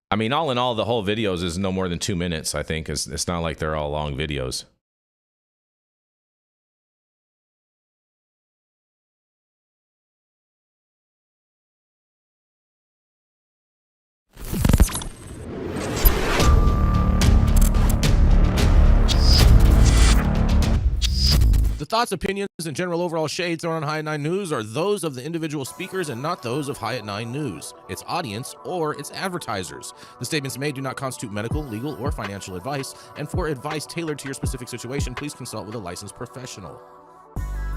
I mean, all in all, the whole videos is no more than 2 minutes, I think. It's not like they're all long videos. The thoughts, opinions, and general overall shades thrown on High at 9 News are those of the individual speakers and not those of High at 9 News, its audience, or its advertisers. The statements made do not constitute medical, legal, or financial advice, and for advice tailored to your specific situation, please consult with a licensed professional.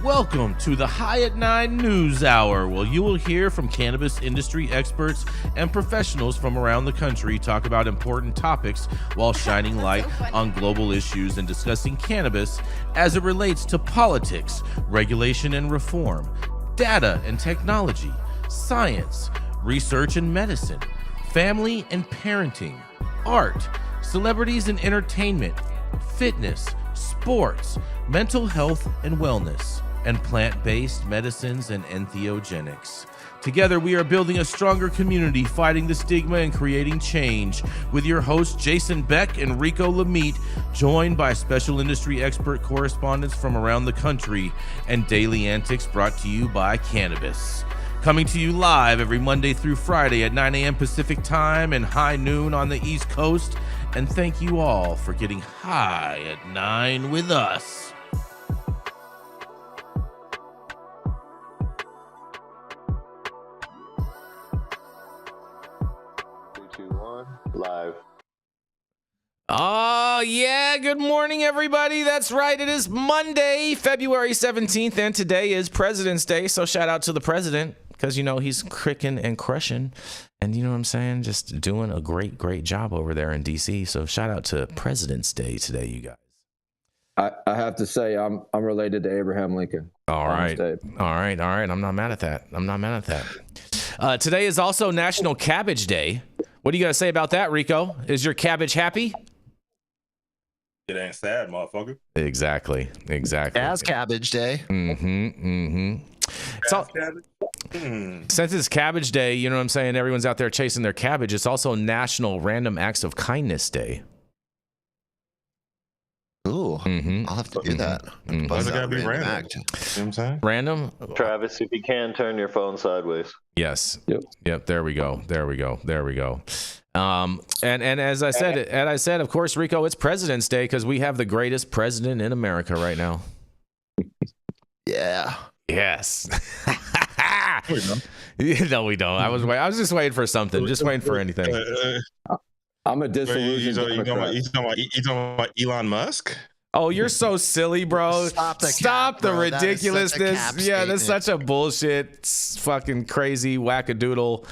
Welcome to the High at 9 News Hour, where you will hear from cannabis industry experts and professionals from around the country talk about important topics while shining light on global issues and discussing cannabis as it relates to politics, regulation and reform, data and technology, science, research and medicine, family and parenting, art, celebrities and entertainment, fitness, sports, mental health and wellness, and plant-based medicines and entheogenics. Together, we are building a stronger community, fighting the stigma and creating change. With your hosts, Jason Beck and Rico Lamitte, joined by special industry expert correspondents from around the country, and daily antics brought to you by Cannabis. Coming to you live every Monday through Friday at 9 a.m. Pacific Time and high noon on the East Coast. And thank you all for getting high at 9 with us. 3, 2, 1, live. Oh, yeah. Good morning, everybody. That's right. It is Monday, February 17th, and today is President's Day. So shout out to the president because, you know, he's cricking and crushing. And you know what I'm saying? Just doing a great, great job over there in D.C. So shout out to President's Day today, you guys. I have to say I'm related to Abraham Lincoln. All right. I'm not mad at that. Today is also National Cabbage Day. What do you got to say about that, Rico? Is your cabbage happy? It ain't sad, motherfucker. Exactly. As Cabbage Day. Since it's Cabbage Day, you know what I'm saying? Everyone's out there chasing their cabbage. It's also National Random Acts of Kindness Day. Ooh, I'll have to do that. Why's it gotta be random? You know what I'm saying? Random? Travis, if you can, turn your phone sideways. Yes. Yep. There we go. And as I said, of course, Rico, it's President's Day because we have the greatest president in America right now. Yeah. Yes. No, we don't. I was just waiting for something. Just waiting for anything. I'm a disillusioned Democrat. You talking about Elon Musk? Oh, you're so silly, bro. Stop the ridiculousness. That's such a bullshit, fucking crazy wackadoodle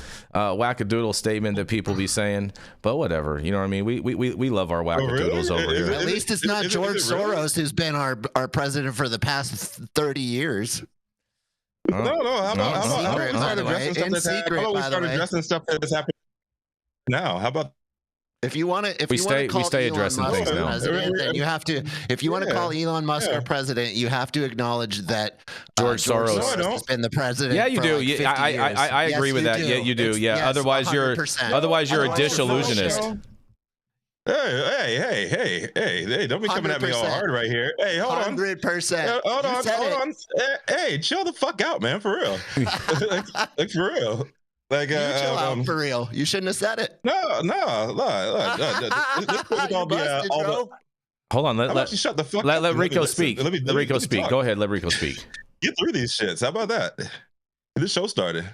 statement that people be saying. But whatever, you know what I mean? We love our wackadoodles over here. At least it's not George Soros who's been our president for the past 30 years. No. How about we start addressing stuff that's happening now? How about? If you want to, we stay addressing things now. Then you have to. If you want to call Elon Musk our president, you have to acknowledge that George Soros has been the president. Yeah, you do. Like I agree with that. Yeah, you do. Yeah. Otherwise, you're a disillusionist. Hey! Don't be coming at me all hard right here. Hey, hold on. 100%. Hold on. Hey, chill the fuck out, man. For real. like for real. Like, chill out for real. You shouldn't have said it. No. Hold on. Let shut the fuck up. Let Rico speak. Let Rico speak. Go ahead. Let Rico speak. Get through these shits. How about that? This show started.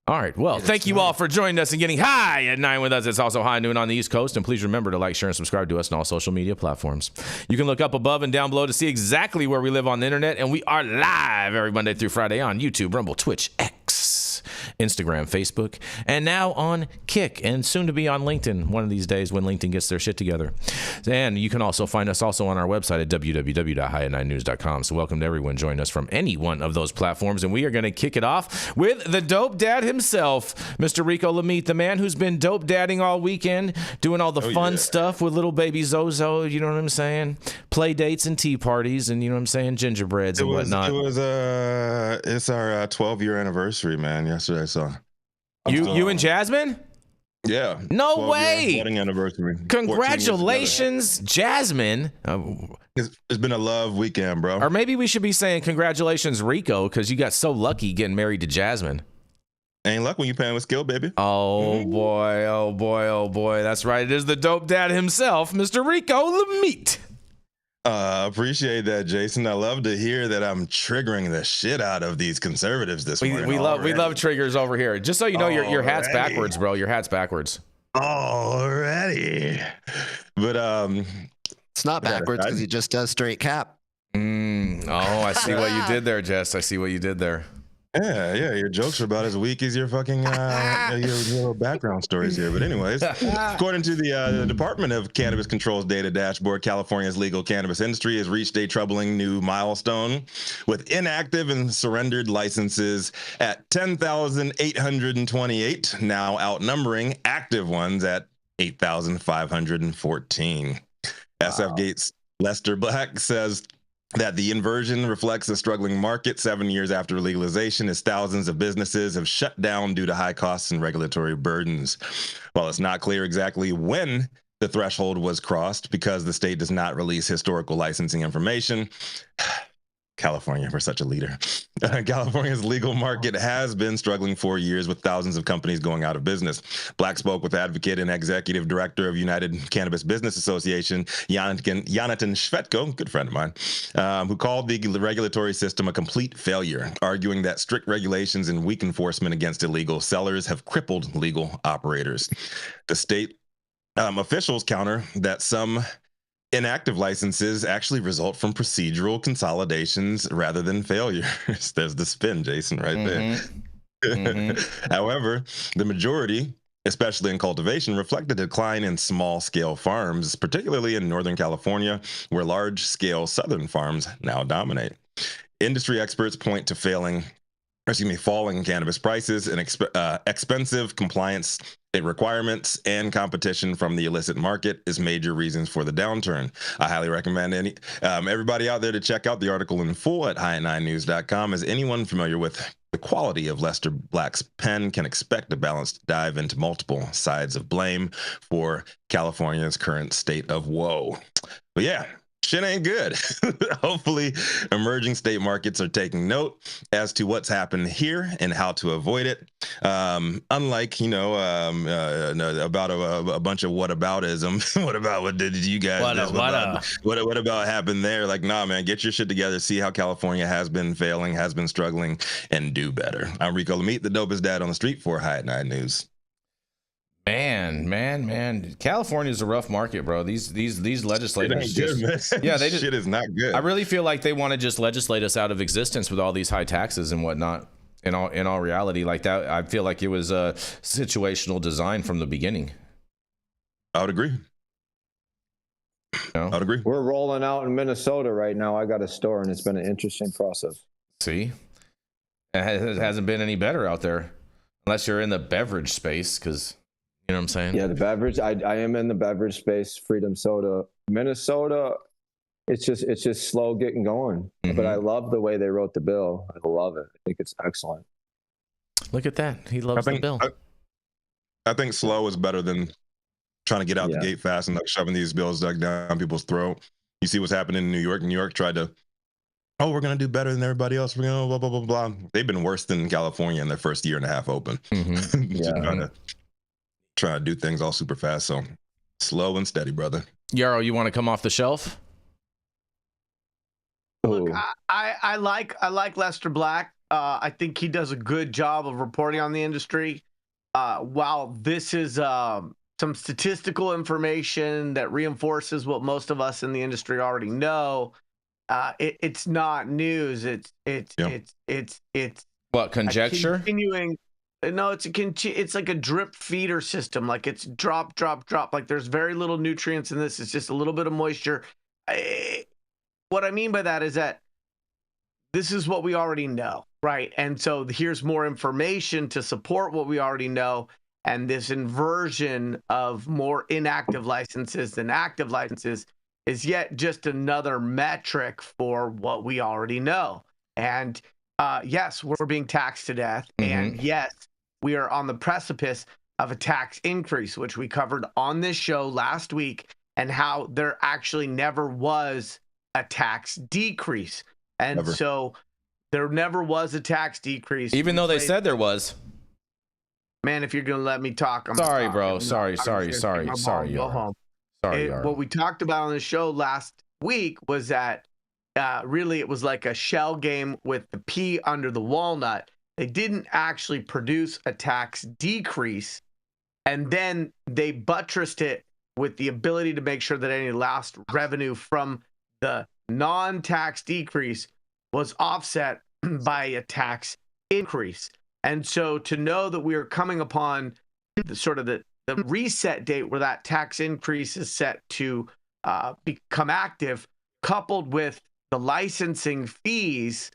All right. Well, thank you all for joining us and getting high at 9 with us. It's also high noon on the East Coast. And please remember to like, share, and subscribe to us on all social media platforms. You can look up above and down below to see exactly where we live on the internet. And we are live every Monday through Friday on YouTube, Rumble, Twitch, X, Instagram, Facebook, and now on Kick, and soon to be on LinkedIn one of these days when LinkedIn gets their shit together. And you can also find us also on our website at www.highat9news.com. So welcome to everyone joining us from any one of those platforms. And we are going to kick it off with the dope dad himself, Mr. Rico Lamitte, the man who's been dope dadding all weekend, doing all the fun stuff with little baby Zozo, you know what I'm saying? Play dates and tea parties and, you know what I'm saying, gingerbreads and whatnot. It's our 12-year anniversary, man, yesterday. So you and Jasmine? Yeah. No 12-year way. wedding anniversary. Congratulations, Jasmine. It's been a love weekend, bro. Or maybe we should be saying congratulations, Rico, because you got so lucky getting married to Jasmine. Ain't luck when you paying with skill, baby. Oh boy, oh boy, oh boy. That's right. It is the dope dad himself, Mr. Rico Lamitte. Appreciate that, Jason. I love to hear that I'm triggering the shit out of these conservatives this morning. We love triggers over here. Just so you know, your hat's backwards, bro. Your hat's backwards. Already. But it's not backwards because he just does straight cap. Oh, I see what you did there, Jess. I see what you did there. Yeah. Your jokes are about as weak as your fucking your background stories here. But anyways, according to the Department of Cannabis Control's data dashboard, California's legal cannabis industry has reached a troubling new milestone, with inactive and surrendered licenses at 10,828, now outnumbering active ones at 8,514. SF Gates Lester Black says that the inversion reflects a struggling market 7 years after legalization, as thousands of businesses have shut down due to high costs and regulatory burdens. While it's not clear exactly when the threshold was crossed, because the state does not release historical licensing information, California, we're such a leader. California's legal market has been struggling for years, with thousands of companies going out of business. Black spoke with advocate and executive director of United Cannabis Business Association, Jonathan Shvetko, good friend of mine, who called the regulatory system a complete failure, arguing that strict regulations and weak enforcement against illegal sellers have crippled legal operators. The state officials counter that some inactive licenses actually result from procedural consolidations rather than failures. There's the spin, Jason, right there. However, the majority, especially in cultivation, reflect a decline in small-scale farms, particularly in Northern California, where large-scale Southern farms now dominate. Industry experts point to falling cannabis prices and expensive compliance requirements and competition from the illicit market is major reasons for the downturn. I highly recommend everybody out there to check out the article in full at high9news.com, as anyone familiar with the quality of Lester Black's pen can expect a balanced dive into multiple sides of blame for California's current state of woe. But yeah, shit ain't good. Hopefully, emerging state markets are taking note as to what's happened here and how to avoid it. Unlike, about a bunch of whataboutism. What did you guys do? What about happened there? Like, nah, man, get your shit together. See how California has been failing, has been struggling, and do better. I'm Rico Lamitte, the dopest dad on the street for High at 9 News. Man, California's a rough market, bro. These legislators shit is not good. I really feel like they want to just legislate us out of existence with all these high taxes and whatnot. In all reality, like that, I feel like it was a situational design from the beginning. I would agree. No? I'd agree. We're rolling out in Minnesota right now. I got a store, and it's been an interesting process. See, it hasn't been any better out there, unless you're in the beverage space, because. You know what I'm saying? Yeah, the beverage. I am in the beverage space. Freedom Soda, Minnesota. It's just slow getting going. But I love the way they wrote the bill. I love it. I think it's excellent. Look at that. He loves the bill. I think slow is better than trying to get out the gate fast and like shoving these bills down people's throat. You see what's happening in New York. New York tried to, we're going to do better than everybody else. We're going to blah, blah, blah, blah. They've been worse than California in their first year and a half open. Trying to do things all super fast. So slow and steady, brother. Yarrow, you want to come off the shelf? Look, I like Lester Black. I think he does a good job of reporting on the industry. While this is some statistical information that reinforces what most of us in the industry already know, it's not news. It's what, conjecture? Continuing. No, it's like a drip feeder system. Like it's drop. Like there's very little nutrients in this. It's just a little bit of moisture. What I mean by that is that this is what we already know, right? And so here's more information to support what we already know. And this inversion of more inactive licenses than active licenses is yet just another metric for what we already know. And yes, we're being taxed to death. And yes, we are on the precipice of a tax increase, which we covered on this show last week, and how there actually never was a tax decrease. And Never. so there never was a tax decrease. Even though they said there was. Man, if you're going to let me talk, I'm Sorry, sorry. bro. I'm Sorry, not- sorry, I'm just sorry, gonna sorry, go Yarrow. home. Sorry, Yarrow. What we talked about on the show last week was that really it was like a shell game with the pea under the walnut. They didn't actually produce a tax decrease, and then they buttressed it with the ability to make sure that any last revenue from the non-tax decrease was offset by a tax increase. And so to know that we are coming upon the reset date where that tax increase is set to become active, coupled with the licensing fees,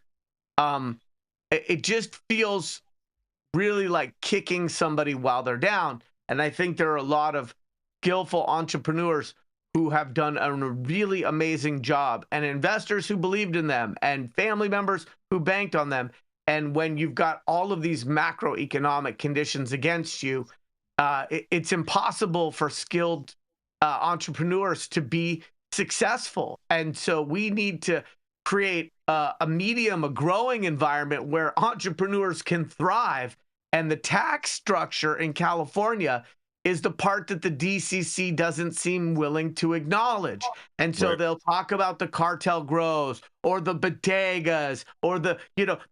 it just feels really like kicking somebody while they're down. And I think there are a lot of skillful entrepreneurs who have done a really amazing job, and investors who believed in them, and family members who banked on them. And when you've got all of these macroeconomic conditions against you, it's impossible for skilled entrepreneurs to be successful. And so we need to create a growing environment where entrepreneurs can thrive. And the tax structure in California is the part that the DCC doesn't seem willing to acknowledge. And so they'll talk about the cartel grows, or the bodegas, or the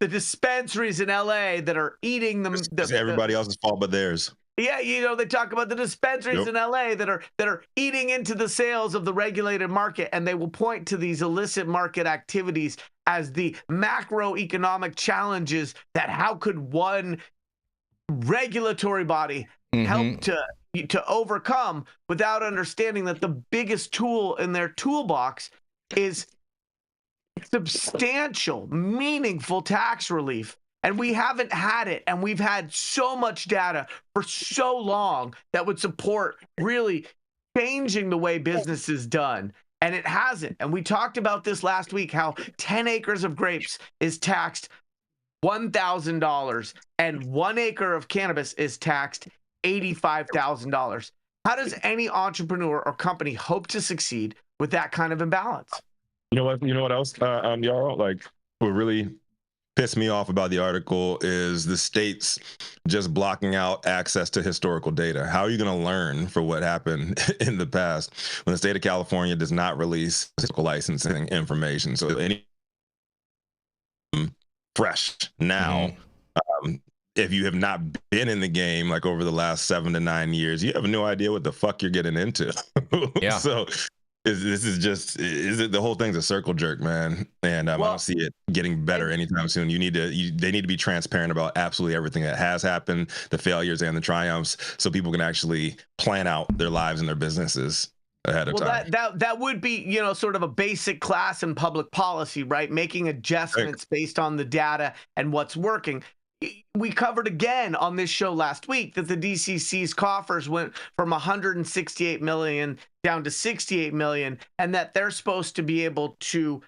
dispensaries in LA that are eating them. Everybody else's fault but theirs. Yeah, they talk about the dispensaries in LA that are eating into the sales of the regulated market, and they will point to these illicit market activities as the macroeconomic challenges that how could one regulatory body help to overcome, without understanding that the biggest tool in their toolbox is substantial, meaningful tax relief. And we haven't had it. And we've had so much data for so long that would support really changing the way business is done. And it hasn't. And we talked about this last week, how 10 acres of grapes is taxed $1,000 and 1 acre of cannabis is taxed $85,000. How does any entrepreneur or company hope to succeed with that kind of imbalance? You know what else, Yarrow? Like, what really pissed me off about the article is the states just blocking out access to historical data. How are you going to learn for what happened in the past when the state of California does not release physical licensing information? So any fresh now, if you have not been in the game like over the last 7 to 9 years, you have no idea what the fuck you're getting into. Yeah. So the whole thing's a circle jerk, man. And I don't see it getting better anytime soon. They need to be transparent about absolutely everything that has happened, the failures and the triumphs, so people can actually plan out their lives and their businesses ahead of time. That would be, sort of a basic class in public policy, right? Making adjustments based on the data and what's working. We covered again on this show last week that the DCC's coffers went from 168 million down to 68 million, and that they're supposed to be able to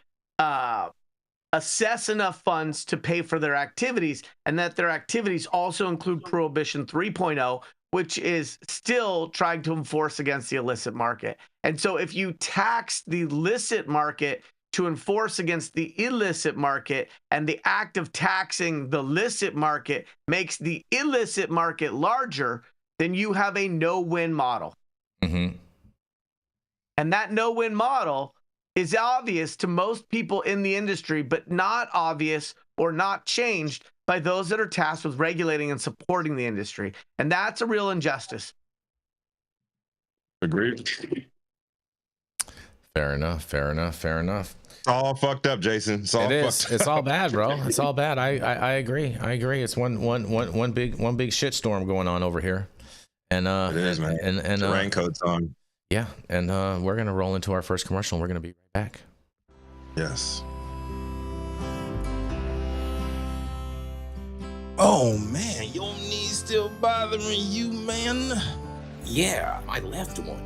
assess enough funds to pay for their activities, and that their activities also include Prohibition 3.0, which is still trying to enforce against the illicit market. And so if you tax the illicit market to enforce against the illicit market, and the act of taxing the licit market makes the illicit market larger, then you have a no-win model. And that no-win model is obvious to most people in the industry, but not obvious or not changed by those that are tasked with regulating and supporting the industry. And that's a real injustice. Agreed. Fair enough. It's all fucked up, Jason. It's all fucked up. It's all bad, bro. It's all bad. I agree. It's one big shitstorm going on over here. And it is, man. And the raincoat's on. Yeah, and we're gonna roll into our first commercial, and we're gonna be right back. Yes. Oh man, your knees still bothering you, man? Yeah, my left one,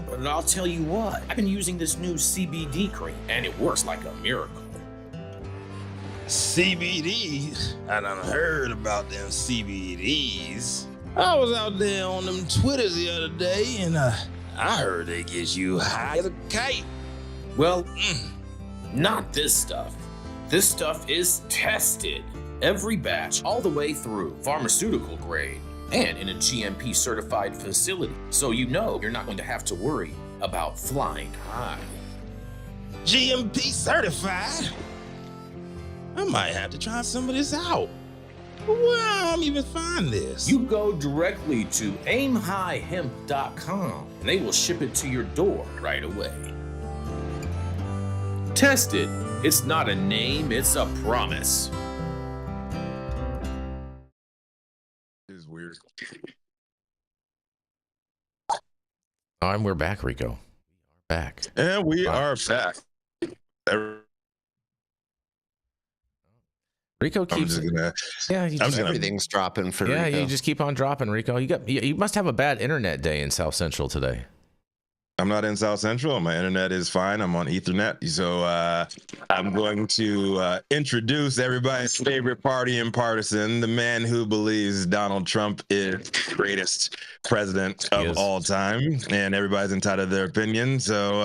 But I'll tell you what, I've been using this new CBD cream, and it works like a miracle. CBDs? I done heard about them CBDs. I was out there on them Twitters the other day, and I heard they get you high as a kite. Well, not this stuff. This stuff is tested. Every batch, all the way through, pharmaceutical grade, and in a GMP certified facility. So you know you're not going to have to worry about flying high. GMP certified? I might have to try some of this out. Where I'm even find this? You go directly to aimhighhemp.com and they will ship it to your door right away. Tested. It's not a name, it's a promise. This is weird. And we're back, Rico. Back. And we are back. Rico keeps. Everything's dropping for Yeah, Rico. you just keep on dropping, Rico. You must have a bad internet day in South Central today. I'm not in South Central. My internet is fine. I'm on Ethernet. So I'm going to introduce everybody's favorite party and partisan, the man who believes Donald Trump is the greatest president of all time. And everybody's entitled to their opinion. So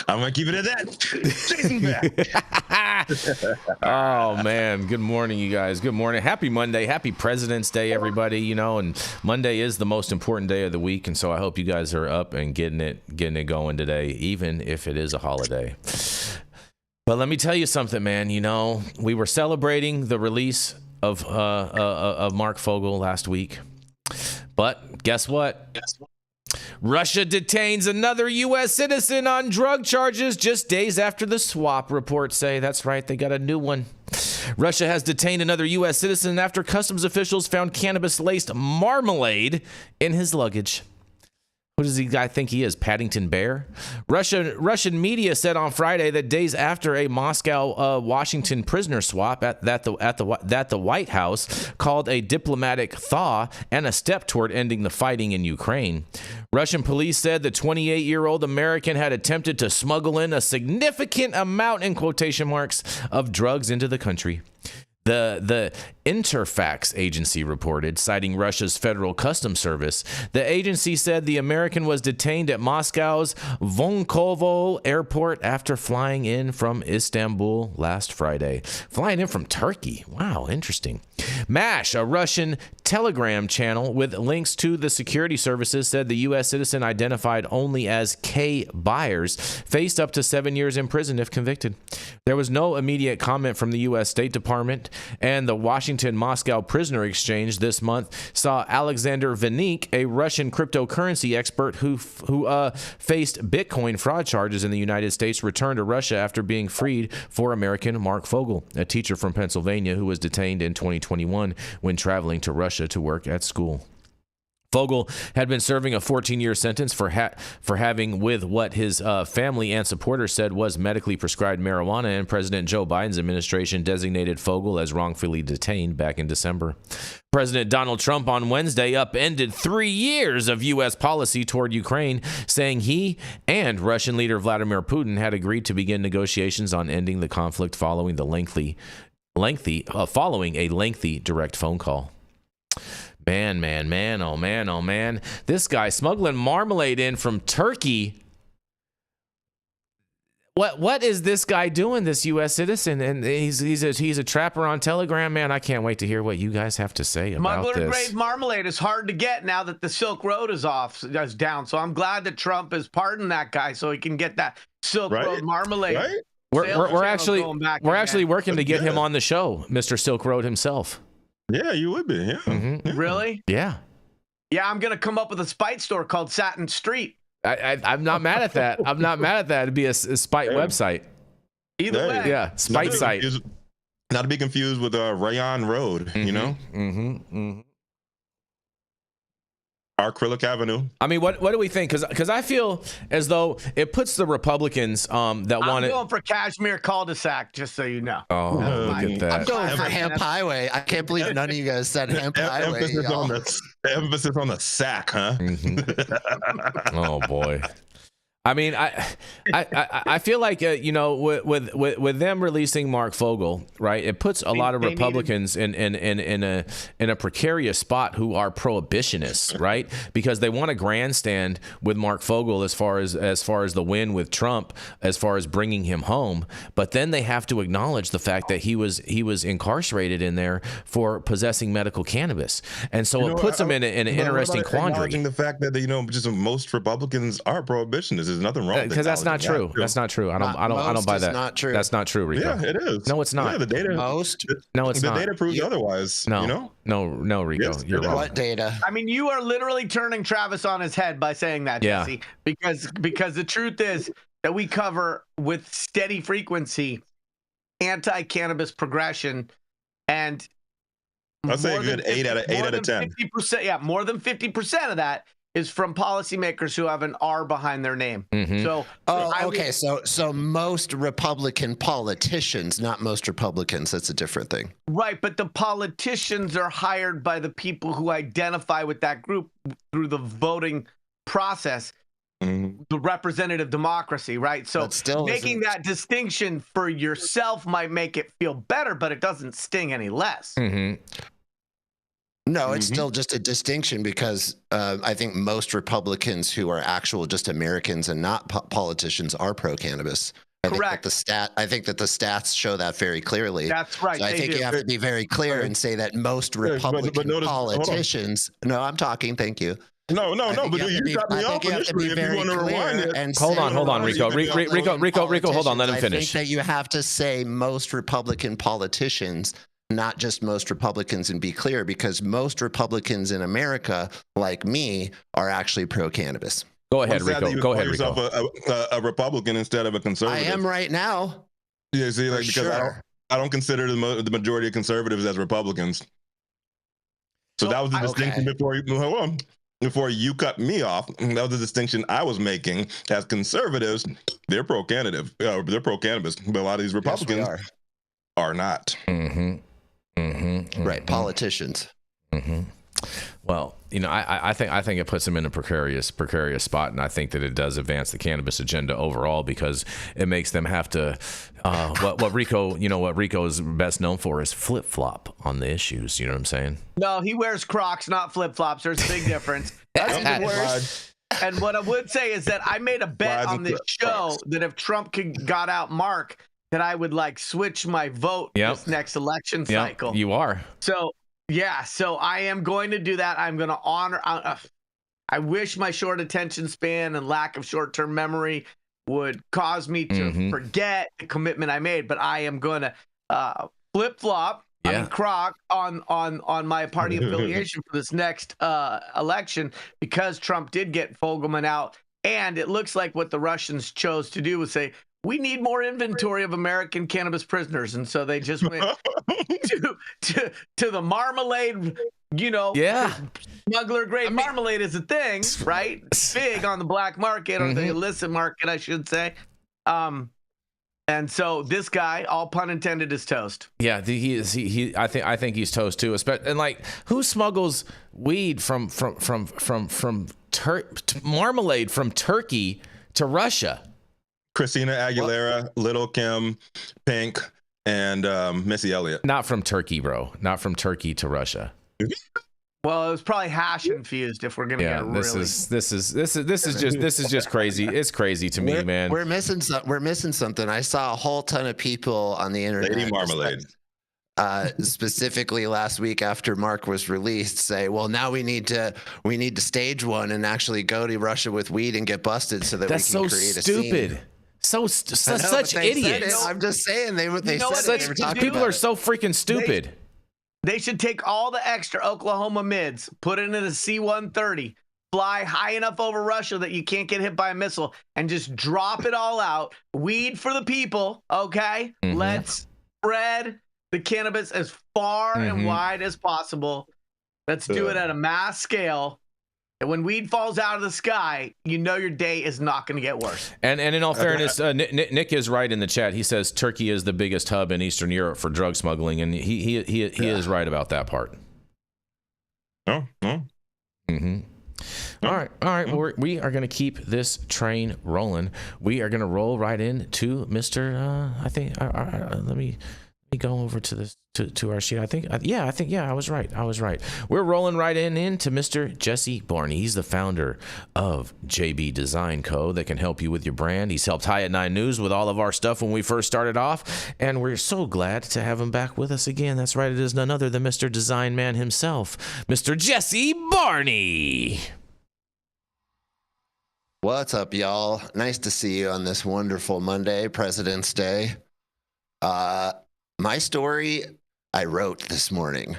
I'm going to keep it at that. Jason Beck. Oh, man. Good morning, you guys. Good morning. Happy Monday. Happy President's Day, everybody. You know, and Monday is the most important day of the week. And so I hope you guys are up and getting it going today, even if it is a holiday. But let me tell you something, man. You know, we were celebrating the release of Mark Fogel last week, but guess what? Russia detains another U.S. citizen on drug charges just days after the swap, reports say. That's right, they got a new one. Russia has detained another U.S. citizen after customs officials found cannabis-laced marmalade in his luggage. Who does the guy think he is, Paddington Bear? Russian media said on Friday that days after a Moscow Washington prisoner swap that the White House called a diplomatic thaw and a step toward ending the fighting in Ukraine. Russian police said the 28-year-old American had attempted to smuggle in a significant amount, in quotation marks, of drugs into the country. The Interfax agency reported, citing Russia's Federal Customs Service. The agency said the American was detained at Moscow's Vonkovo airport after flying in from Istanbul last Friday. Flying in from Turkey. Wow, interesting. MASH, a Russian Telegram channel with links to the security services, said the U.S. citizen, identified only as K. Byers, faced up to 7 years in prison if convicted. There was no immediate comment from the U.S. State Department, and the Washington-Moscow prisoner exchange this month saw Alexander Vanik, a Russian cryptocurrency expert who faced Bitcoin fraud charges in the United States, return to Russia after being freed for American Mark Fogel, a teacher from Pennsylvania who was detained in 2021 when traveling to Russia to work at school. Fogel had been serving a 14-year sentence for having with what his family and supporters said was medically prescribed marijuana, and President Joe Biden's administration designated Fogel as wrongfully detained back in December. President Donald Trump on Wednesday upended 3 years of U.S. policy toward Ukraine, saying he and Russian leader Vladimir Putin had agreed to begin negotiations on ending the conflict following a lengthy direct phone call. Man, oh man. This guy smuggling marmalade in from Turkey. What is this guy doing, this U.S. citizen? And he's a trapper on Telegram, man. I can't wait to hear what you guys have to say about this. Smuggler-grade marmalade is hard to get now that the Silk Road is down. So I'm glad that Trump has pardoned that guy so he can get that Silk Road marmalade. Right? We're actually working to get him on the show, Mr. Silk Road himself. Yeah, you would be. Yeah. Mm-hmm. Yeah. Really? Yeah. Yeah, I'm going to come up with a spite store called Satin Street. I'm not mad at that. I'm not mad at that. It'd be a spite website. Either way. Yeah, spite site. Not to be confused with Rayon Road, you know? Mm-hmm. Acrylic Avenue. I mean, what do we think? Because I feel as though it puts the Republicans that want it. I'm going for Kashmir cul-de-sac, just so you know. Oh, look at that. I'm going for Hemp Highway. I can't believe none of you guys said Hemp Highway. Emphasis on the sack, huh? Mm-hmm. Oh boy. I mean, I feel like with them releasing Mark Fogel, right? It puts a lot of Republicans in a precarious spot who are prohibitionists, right? Because they want to grandstand with Mark Fogel as far as the win with Trump, as far as bringing him home, but then they have to acknowledge the fact that he was incarcerated in there for possessing medical cannabis, and so it puts him in an interesting quandary. The fact that just most Republicans are prohibitionists. There's nothing wrong with because that's not true. That's not true. I don't buy that. Not true. That's not true, Rico. Yeah, it is. No, it's not. Yeah, the data. No, it's not. The data proves otherwise. No, no, Rico. Yes, you're wrong. What data? I mean, you are literally turning Travis on his head by saying that, Jesse. Because the truth is that we cover with steady frequency anti-cannabis progression, and I'd say a good 8 out of 10. 50%, yeah, more than 50% of that is from policymakers who have an R behind their name. Mm-hmm. So, so most Republican politicians, not most Republicans. That's a different thing. Right, but the politicians are hired by the people who identify with that group through the voting process, the representative democracy, right? So making that distinction for yourself might make it feel better, but it doesn't sting any less. Mm-hmm. No, it's still just a distinction because I think most Republicans who are actual just Americans and not politicians are pro-cannabis. Correct. I think that the stats show that very clearly. That's right. So I think you have to be very clear and say that most Republican politicians. No, I'm talking. Thank you. No, but you got me off initially. If you want to rewind it. Hold on, Rico, hold on. Let him finish. I think that you have to say most Republican politicians, not just most Republicans, and be clear, because most Republicans in America, like me, are actually pro-cannabis. Go ahead, Rico. Go ahead, Rico. A Republican instead of a conservative. I am right now. Yeah, see, because I don't consider the majority of conservatives as Republicans. So that was the distinction before you cut me off. That was the distinction I was making. As conservatives, they're pro-cannabis. They're pro-cannabis, but a lot of these Republicans are not. Right, politicians. Well, I think it puts them in a precarious spot, and I think that it does advance the cannabis agenda overall because it makes them have to. What Rico is best known for is flip flop on the issues. You know what I'm saying? No, he wears Crocs, not flip flops. There's a big difference. That's even worse. And what I would say is that I made a bet on this show that if Trump got out Mark, that I would switch my vote this next election cycle. You are. So I am going to do that. I'm going to honor. I wish my short attention span and lack of short-term memory would cause me to forget the commitment I made, but I am going to flip-flop. I mean, croc on my party affiliation for this next election because Trump did get Fogelman out, and it looks like what the Russians chose to do was say, we need more inventory of American cannabis prisoners. And so they just went to the marmalade, smuggler grade marmalade is a thing, right? Big on the black market or the illicit market, I should say. And so this guy, all pun intended, is toast. Yeah, he is. I think he's toast too. And who smuggles weed from marmalade from Turkey to Russia? Christina Aguilera, Little Kim, Pink, and Missy Elliott. Not from Turkey, bro. Not from Turkey to Russia. Well, it was probably hash infused. If we're gonna get really, this is just crazy. It's crazy to me, man. We're missing something. I saw a whole ton of people on the internet. Lady Marmalade. Specifically last week after Mark was released, say, well, now we need to stage one and actually go to Russia with weed and get busted so that we can create a scene. Such idiots. I'm just saying they said it. People are so freaking stupid. They should take all the extra Oklahoma mids, put it in a C-130, fly high enough over Russia that you can't get hit by a missile, and just drop it all out. Weed for the people, okay? Let's spread the cannabis as far and wide as possible. Let's do it at a mass scale. And when weed falls out of the sky, your day is not going to get worse. And in all fairness, Nick is right in the chat. He says Turkey is the biggest hub in Eastern Europe for drug smuggling, and he is right about that part. No. All right. We are going to keep this train rolling. We are going to roll right into Mr. Let me go over to this to our sheet. I was right. We're rolling right into Mr. Jesse Barney. He's the founder of JB Design Co. that can help you with your brand. He's helped High at 9 News with all of our stuff when we first started off, and we're so glad to have him back with us again. That's right. It is none other than Mr. Design Man himself, Mr. Jesse Barney. What's up, y'all? Nice to see you on this wonderful Monday, President's Day. My story I wrote this morning.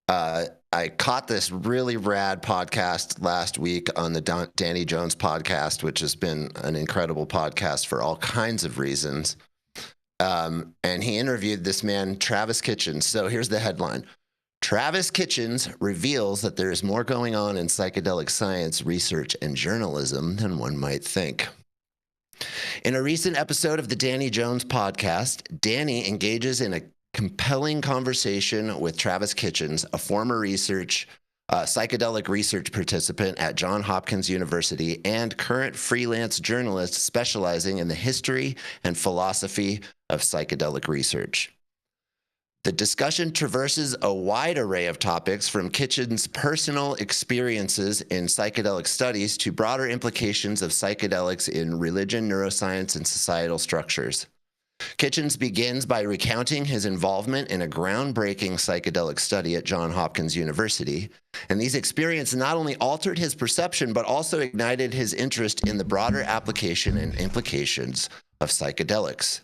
I caught this really rad podcast last week on the Danny Jones podcast, which has been an incredible podcast for all kinds of reasons. And he interviewed this man, Travis Kitchens. So here's the headline. Travis Kitchens reveals that there is more going on in psychedelic science, research, and journalism than one might think. In a recent episode of the Danny Jones podcast, Danny engages in a compelling conversation with Travis Kitchens, a former psychedelic research participant at Johns Hopkins University and current freelance journalist specializing in the history and philosophy of psychedelic research. The discussion traverses a wide array of topics from Kitchens' personal experiences in psychedelic studies to broader implications of psychedelics in religion, neuroscience, and societal structures. Kitchens begins by recounting his involvement in a groundbreaking psychedelic study at Johns Hopkins University, and these experiences not only altered his perception, but also ignited his interest in the broader application and implications of psychedelics.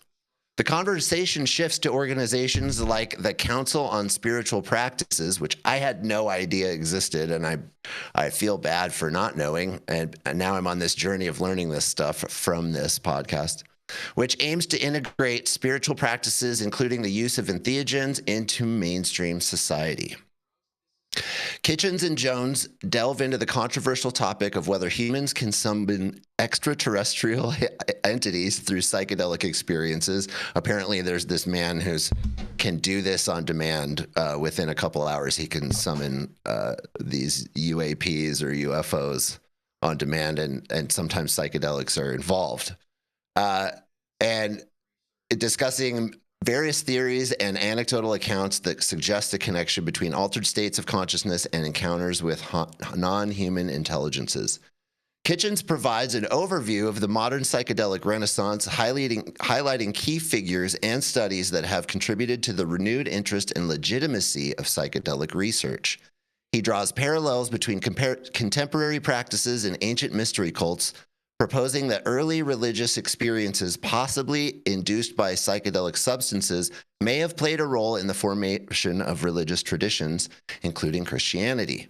The conversation shifts to organizations like the Council on Spiritual Practices, which I had no idea existed, and I feel bad for not knowing, and now I'm on this journey of learning this stuff from this podcast, which aims to integrate spiritual practices, including the use of entheogens, into mainstream society. Kitchens and Jones delve into the controversial topic of whether humans can summon extraterrestrial entities through psychedelic experiences. Apparently, there's this man who can do this on demand. Within a couple hours, he can summon these UAPs or UFOs on demand, and sometimes psychedelics are involved. And discussing various theories and anecdotal accounts that suggest a connection between altered states of consciousness and encounters with non-human intelligences. Kitchens provides an overview of the modern psychedelic renaissance, highlighting key figures and studies that have contributed to the renewed interest and legitimacy of psychedelic research. He draws parallels between contemporary practices and ancient mystery cults, proposing that early religious experiences possibly induced by psychedelic substances may have played a role in the formation of religious traditions, including Christianity.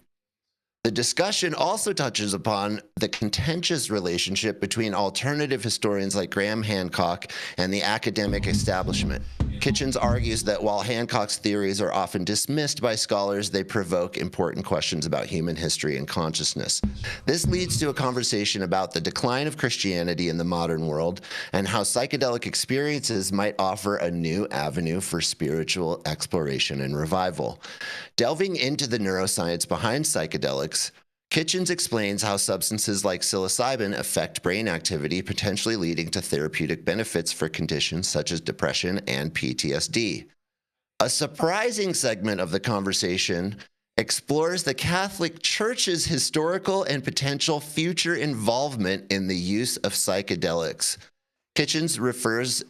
The discussion also touches upon the contentious relationship between alternative historians like Graham Hancock and the academic establishment. Kitchens argues that while Hancock's theories are often dismissed by scholars, they provoke important questions about human history and consciousness. This leads to a conversation about the decline of Christianity in the modern world and how psychedelic experiences might offer a new avenue for spiritual exploration and revival. Delving into the neuroscience behind psychedelics, Kitchens explains how substances like psilocybin affect brain activity, potentially leading to therapeutic benefits for conditions such as depression and PTSD. A surprising segment of the conversation explores the Catholic Church's historical and potential future involvement in the use of psychedelics. Kitchens references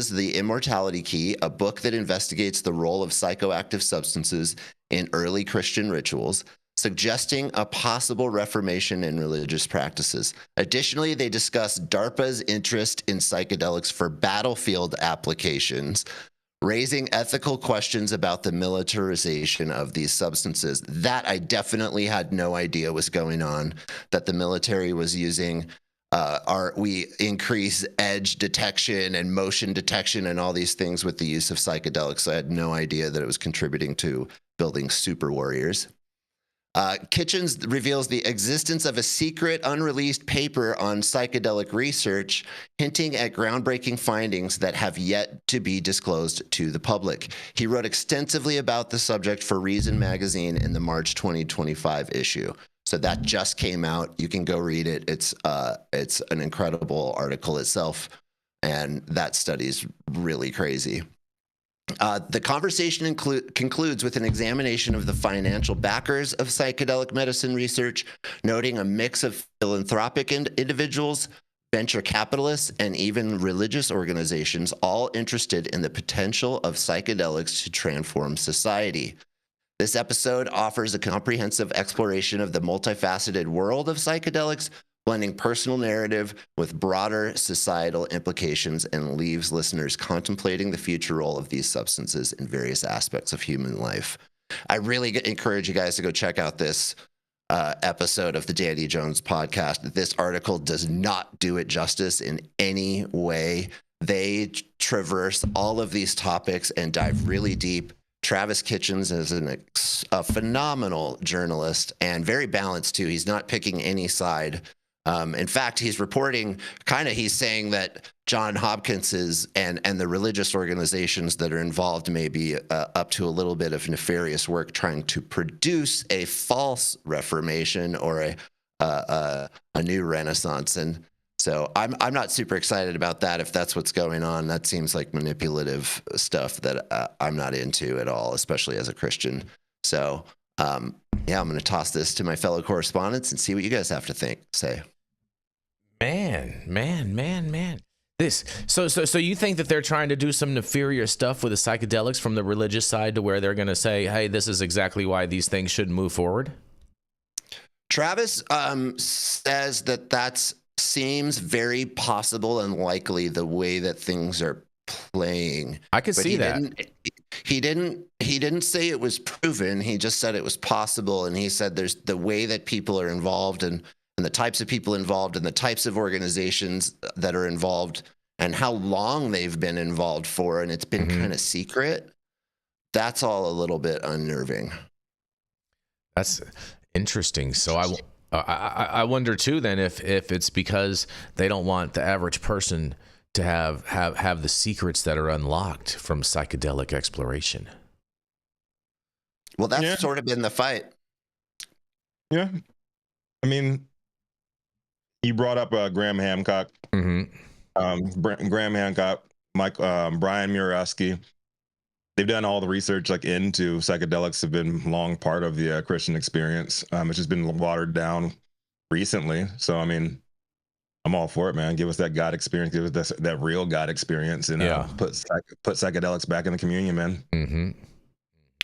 The Immortality Key, a book that investigates the role of psychoactive substances in early Christian rituals, suggesting a possible reformation in religious practices. Additionally, they discuss DARPA's interest in psychedelics for battlefield applications, raising ethical questions about the militarization of these substances. That I definitely had no idea was going on, that the military was using we increase edge detection and motion detection and all these things with the use of psychedelics. I had no idea that it was contributing to building super warriors. Kitchens reveals the existence of a secret, unreleased paper on psychedelic research, hinting at groundbreaking findings that have yet to be disclosed to the public. He wrote extensively about the subject for Reason magazine in the March 2025 issue. So that just came out. You can go read it. It's an incredible article itself, and that study's really crazy. The conversation concludes with an examination of the financial backers of psychedelic medicine research, noting a mix of philanthropic individuals, venture capitalists, and even religious organizations, all interested in the potential of psychedelics to transform society. This episode offers a comprehensive exploration of the multifaceted world of psychedelics, blending personal narrative with broader societal implications, and leaves listeners contemplating the future role of these substances in various aspects of human life. I really encourage you guys to go check out this episode of the Danny Jones podcast. This article does not do it justice in any way. They traverse all of these topics and dive really deep. Travis Kitchens is a phenomenal journalist and very balanced too. He's not picking any side. In fact, he's reporting he's saying that John Hopkins and the religious organizations that are involved may be up to a little bit of nefarious work trying to produce a false reformation or a new renaissance. And so I'm not super excited about that. If that's what's going on, that seems like manipulative stuff that I'm not into at all, especially as a Christian. So I'm going to toss this to my fellow correspondents and see what you guys have to say. Man. So you think that they're trying to do some nefarious stuff with the psychedelics from the religious side to where they're going to say, hey, this is exactly why these things should move forward? Travis says that seems very possible and likely the way that things are playing. I could see that. He didn't say it was proven. He just said it was possible. And he said there's the way that people are involved and the types of people involved and the types of organizations that are involved and how long they've been involved for. And it's been kind of secret. That's all a little bit unnerving. That's interesting. So I wonder too, then, if it's because they don't want the average person to have the secrets that are unlocked from psychedelic exploration. Well, that's sort of been the fight. Yeah. I mean, you brought up Graham Hancock. Mm-hmm. Graham Hancock, Brian Murawski. They've done all the research into psychedelics, have been long part of the Christian experience. It's just been watered down recently. So, I mean, I'm all for it, man. Give us that God experience. Give us that real God experience, and put psychedelics back in the communion, man. Mm-hmm.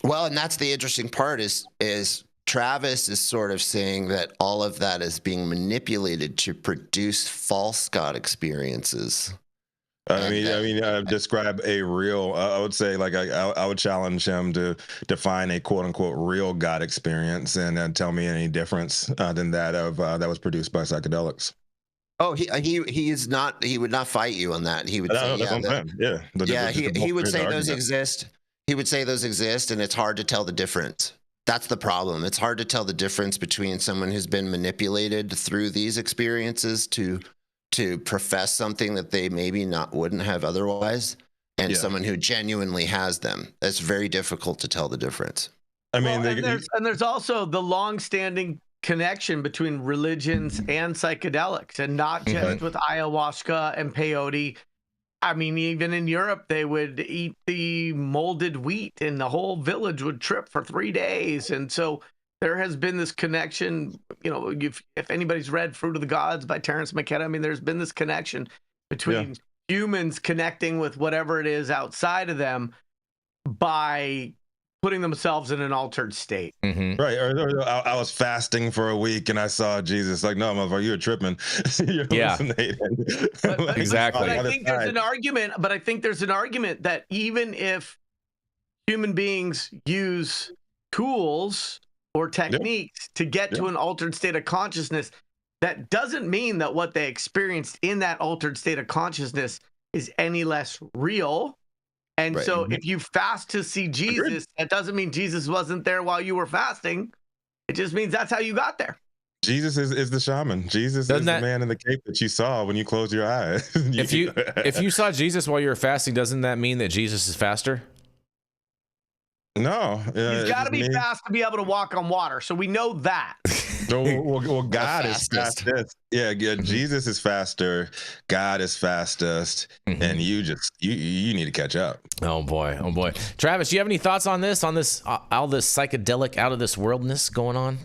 Well, and that's the interesting part is Travis is sort of saying that all of that is being manipulated to produce false God experiences. Describe a real. I would say, I would challenge him to define a quote unquote real God experience, and then tell me any difference than that of that was produced by psychedelics. Oh, he is not. He would not fight you on that. He would say, he would say those exist. He would say those exist, and it's hard to tell the difference. That's the problem. It's hard to tell the difference between someone who's been manipulated through these experiences to profess something that they maybe wouldn't have otherwise, and someone who genuinely has them. It's very difficult to tell the difference. I mean, there's also the long-standing connection between religions and psychedelics, and not just with ayahuasca and peyote. I mean, even in Europe, they would eat the molded wheat and the whole village would trip for 3 days. And so there has been this connection, if anybody's read Fruit of the Gods by Terence McKenna, I mean, there's been this connection between humans connecting with whatever it is outside of them by putting themselves in an altered state. Mm-hmm. Right. Or I was fasting for a week and I saw Jesus. Like, no, motherfucker, you're tripping. You're hallucinating. But exactly. I think there's an argument, that even if human beings use tools or techniques to get to an altered state of consciousness, that doesn't mean that what they experienced in that altered state of consciousness is any less real. And so if you fast to see Jesus, that doesn't mean Jesus wasn't there while you were fasting. It just means that's how you got there. Jesus is the shaman. Jesus is the man in the cape that you saw when you closed your eyes. If you saw Jesus while you were fasting, doesn't that mean that Jesus is faster? No. He's got to be fast to be able to walk on water. So we know that. Well, God is fastest. fastest. Yeah, Jesus is faster. God is fastest, and you need to catch up. Oh boy. Travis, do you have any thoughts on this? All this psychedelic out of this worldness going on?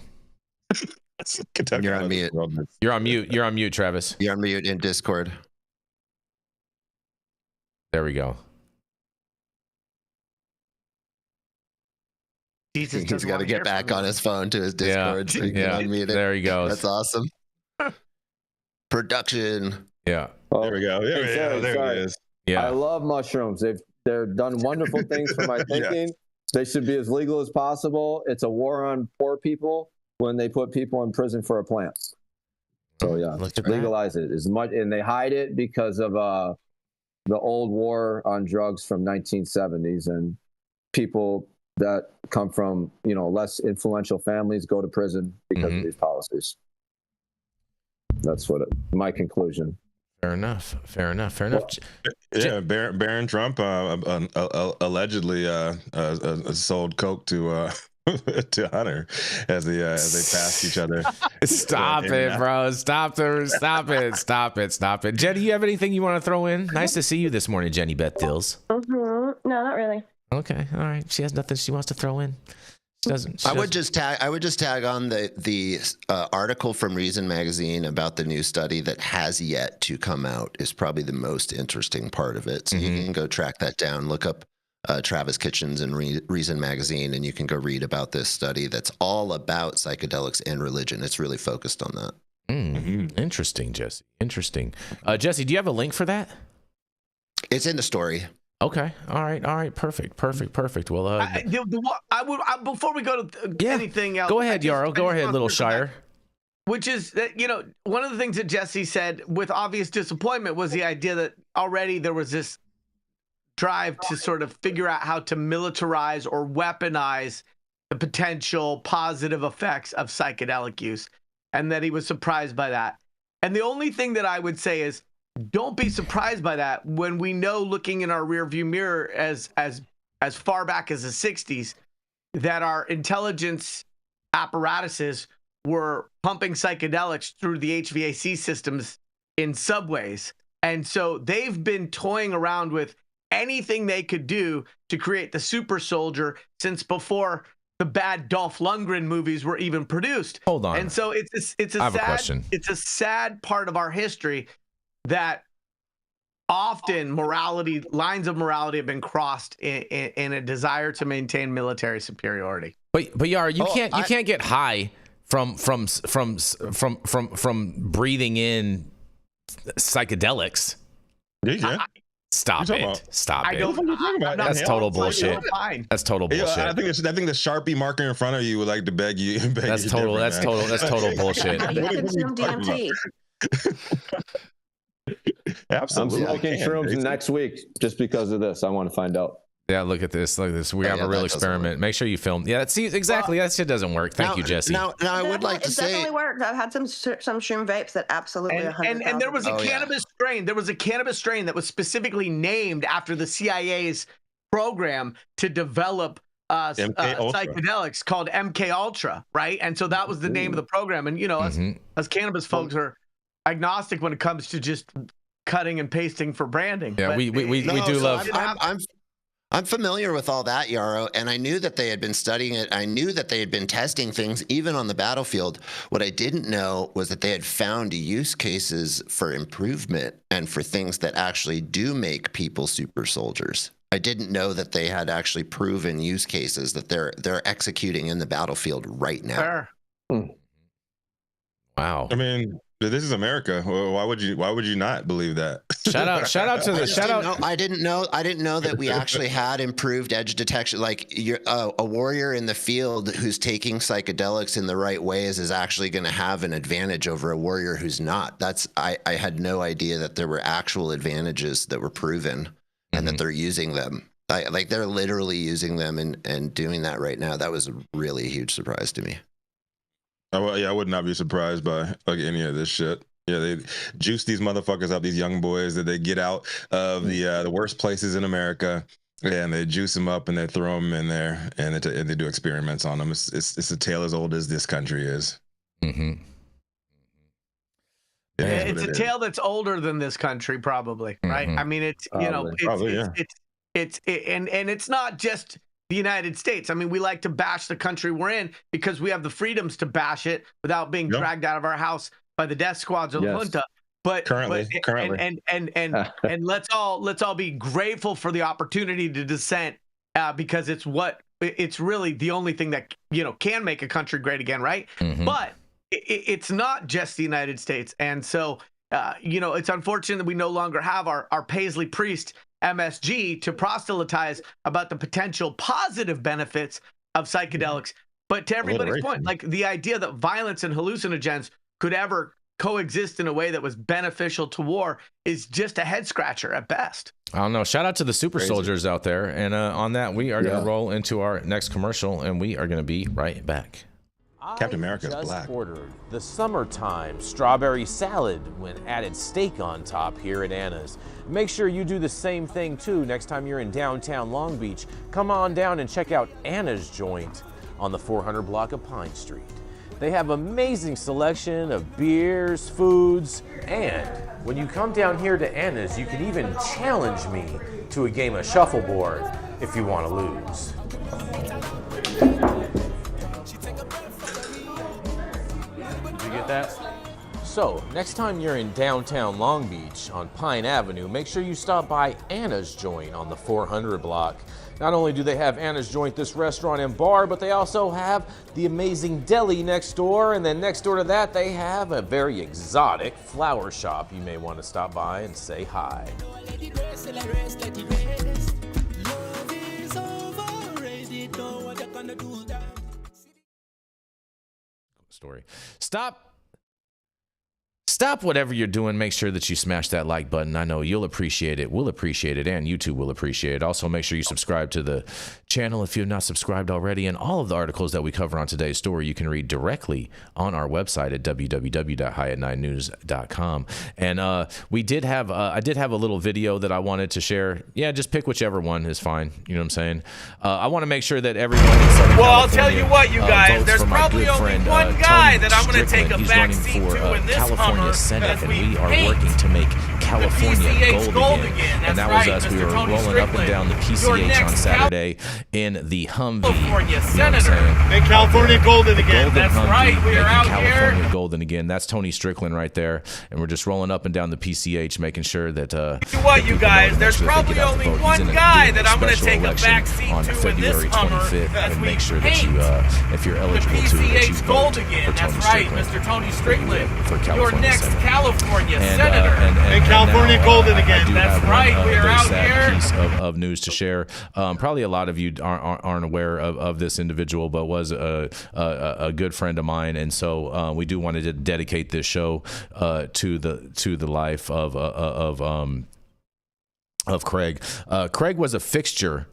You're on mute. You're on mute, Travis. You're on mute in Discord. There we go. He's got to get back on his phone to his Discord so he can unmute it. There he goes. That's awesome. Production. Yeah. There we go. There it is. Yeah. I love mushrooms. They're done wonderful things for my thinking. They should be as legal as possible. It's a war on poor people when they put people in prison for a plant. So legalize it as much, and they hide it because of the old war on drugs from 1970s, and people that come from less influential families go to prison because of these policies. That's my conclusion. Fair enough. Yeah, Baron Trump allegedly sold coke to Hunter as they passed each other. Stop it, bro. Stop it. Jenny, you have anything you want to throw in? Nice to see you this morning, Jenny Beth Dills. No, not really. Okay, all right. She has nothing she wants to throw in. She doesn't. I would just tag on the article from Reason Magazine about the new study that has yet to come out is probably the most interesting part of it. So you can go track that down. Look up Travis Kitchens and Reason Magazine, and you can go read about this study that's all about psychedelics and religion. It's really focused on that. Interesting, Jesse. Interesting. Jesse, do you have a link for that? It's in the story. Okay. All right. Perfect. Well, before we go to anything else, go ahead, Yarrow. Go ahead, Little Shire. Which is that, one of the things that Jesse said with obvious disappointment was the idea that already there was this drive to sort of figure out how to militarize or weaponize the potential positive effects of psychedelic use, and that he was surprised by that. And the only thing that I would say is, don't be surprised by that when we know, looking in our rearview mirror as far back as the 60s, that our intelligence apparatuses were pumping psychedelics through the HVAC systems in subways. And so they've been toying around with anything they could do to create the super soldier since before the bad Dolph Lundgren movies were even produced. Hold on. And so it's a sad part of our history that often lines of morality have been crossed in a desire to maintain military superiority. But Yara, you can't get high from breathing in psychedelics. Yeah. Stop it. That's total bullshit. That's total bullshit. I think the Sharpie marker in front of you would like to beg you. That's total bullshit. You consume DMT. Absolutely. I'm smoking shrooms next week just because of this. I want to find out. Yeah, look at this. We have a real experiment. Make sure you film. Yeah, see, exactly. That shit doesn't work. Thank you, Jesse. Now I would like to say it definitely works. I've had some shroom vapes that absolutely. And there was a cannabis strain. There was a cannabis strain that was specifically named after the CIA's program to develop psychedelics called MK Ultra, right? And so that was the name of the program. And us cannabis folks are agnostic when it comes to just cutting and pasting for branding. Yeah, we do love. I'm familiar with all that, Yarrow, and I knew that they had been studying it. I knew that they had been testing things even on the battlefield. What I didn't know was that they had found use cases for improvement and for things that actually do make people super soldiers. I didn't know that they had actually proven use cases that they're executing in the battlefield right now. Sure. Wow. I mean, this is America. Why would you not believe that? I didn't know that we actually had improved edge detection. Like a warrior in the field who's taking psychedelics in the right ways is actually going to have an advantage over a warrior who's not. I had no idea that there were actual advantages that were proven and that they're using them. Like they're literally using them and doing that right now. That was a really huge surprise to me. I would not be surprised by any of this shit. Yeah, they juice these motherfuckers up, these young boys that they get out of the worst places in America, and they juice them up and they throw them in there, and they do experiments on them. It's a tale as old as this country is. Mm-hmm. It's a tale that's older than this country, probably, right? Mm-hmm. I mean, it's and it's not just the United States. I mean, we like to bash the country we're in because we have the freedoms to bash it without being dragged out of our house by the death squads of the junta. But currently, and let's all be grateful for the opportunity to dissent because it's really the only thing that can make a country great again, right? Mm-hmm. But it's not just the United States, and so it's unfortunate that we no longer have our Paisley priest MSG to proselytize about the potential positive benefits of psychedelics. But to everybody's point, like the idea that violence and hallucinogens could ever coexist in a way that was beneficial to war is just a head scratcher at best. I don't know. Shout out to the super soldiers out there. And on that, we are going to roll into our next commercial, and we are going to be right back. Captain America's just black. Ordered the summertime strawberry salad when added steak on top here at Anna's. Make sure you do the same thing too next time you're in downtown Long Beach. Come on down and check out Anna's joint on the 400 block of Pine Street. They have amazing selection of beers, foods, and when you come down here to Anna's, you can even challenge me to a game of shuffleboard if you want to lose. Did you get that? So, next time you're in downtown Long Beach on Pine Avenue, make sure you stop by Anna's Joint on the 400 block. Not only do they have Anna's Joint, this restaurant and bar, but they also have the amazing deli next door, and then next door to that, they have a very exotic flower shop. You may want to stop by and say hi. Story. Stop whatever you're doing. Make sure that you smash that like button. I know you'll appreciate it. We'll appreciate it. And YouTube will appreciate it. Also, make sure you subscribe to the channel if you've not subscribed already. And all of the articles that we cover on today's story, you can read directly on our website at www.highat9news.com. And we did have, I did have a little video that I wanted to share. Yeah, just pick whichever one is fine. You know what I'm saying? I want to make sure that everyone in Southern California, I'll tell you what, you guys, there's probably only one guy that I'm going to take a back seat to in this California Senate, and we are working to make California gold again. And that was us. We were rolling up and down the PCH on Saturday in the Humvee. California Senator. Make California golden again. That's right. We are out here. California golden again. That's Tony Strickland right there. And we're just rolling up and down the PCH, making sure that what, you guys, there's probably only one guy that I'm going to take a back seat on to February in this Hummer 25th, and make sure that you, if you're eligible to, that you vote for Tony Strickland. Mr. Tony Strickland. For California Your next Senate. California And, Senator. and California golden again. That's right. We are out sad here. Piece of news to share. Probably a lot of you aren't aware of this individual, but was a good friend of mine, and so we do want to dedicate this show to the life of Craig. Craig was a fixture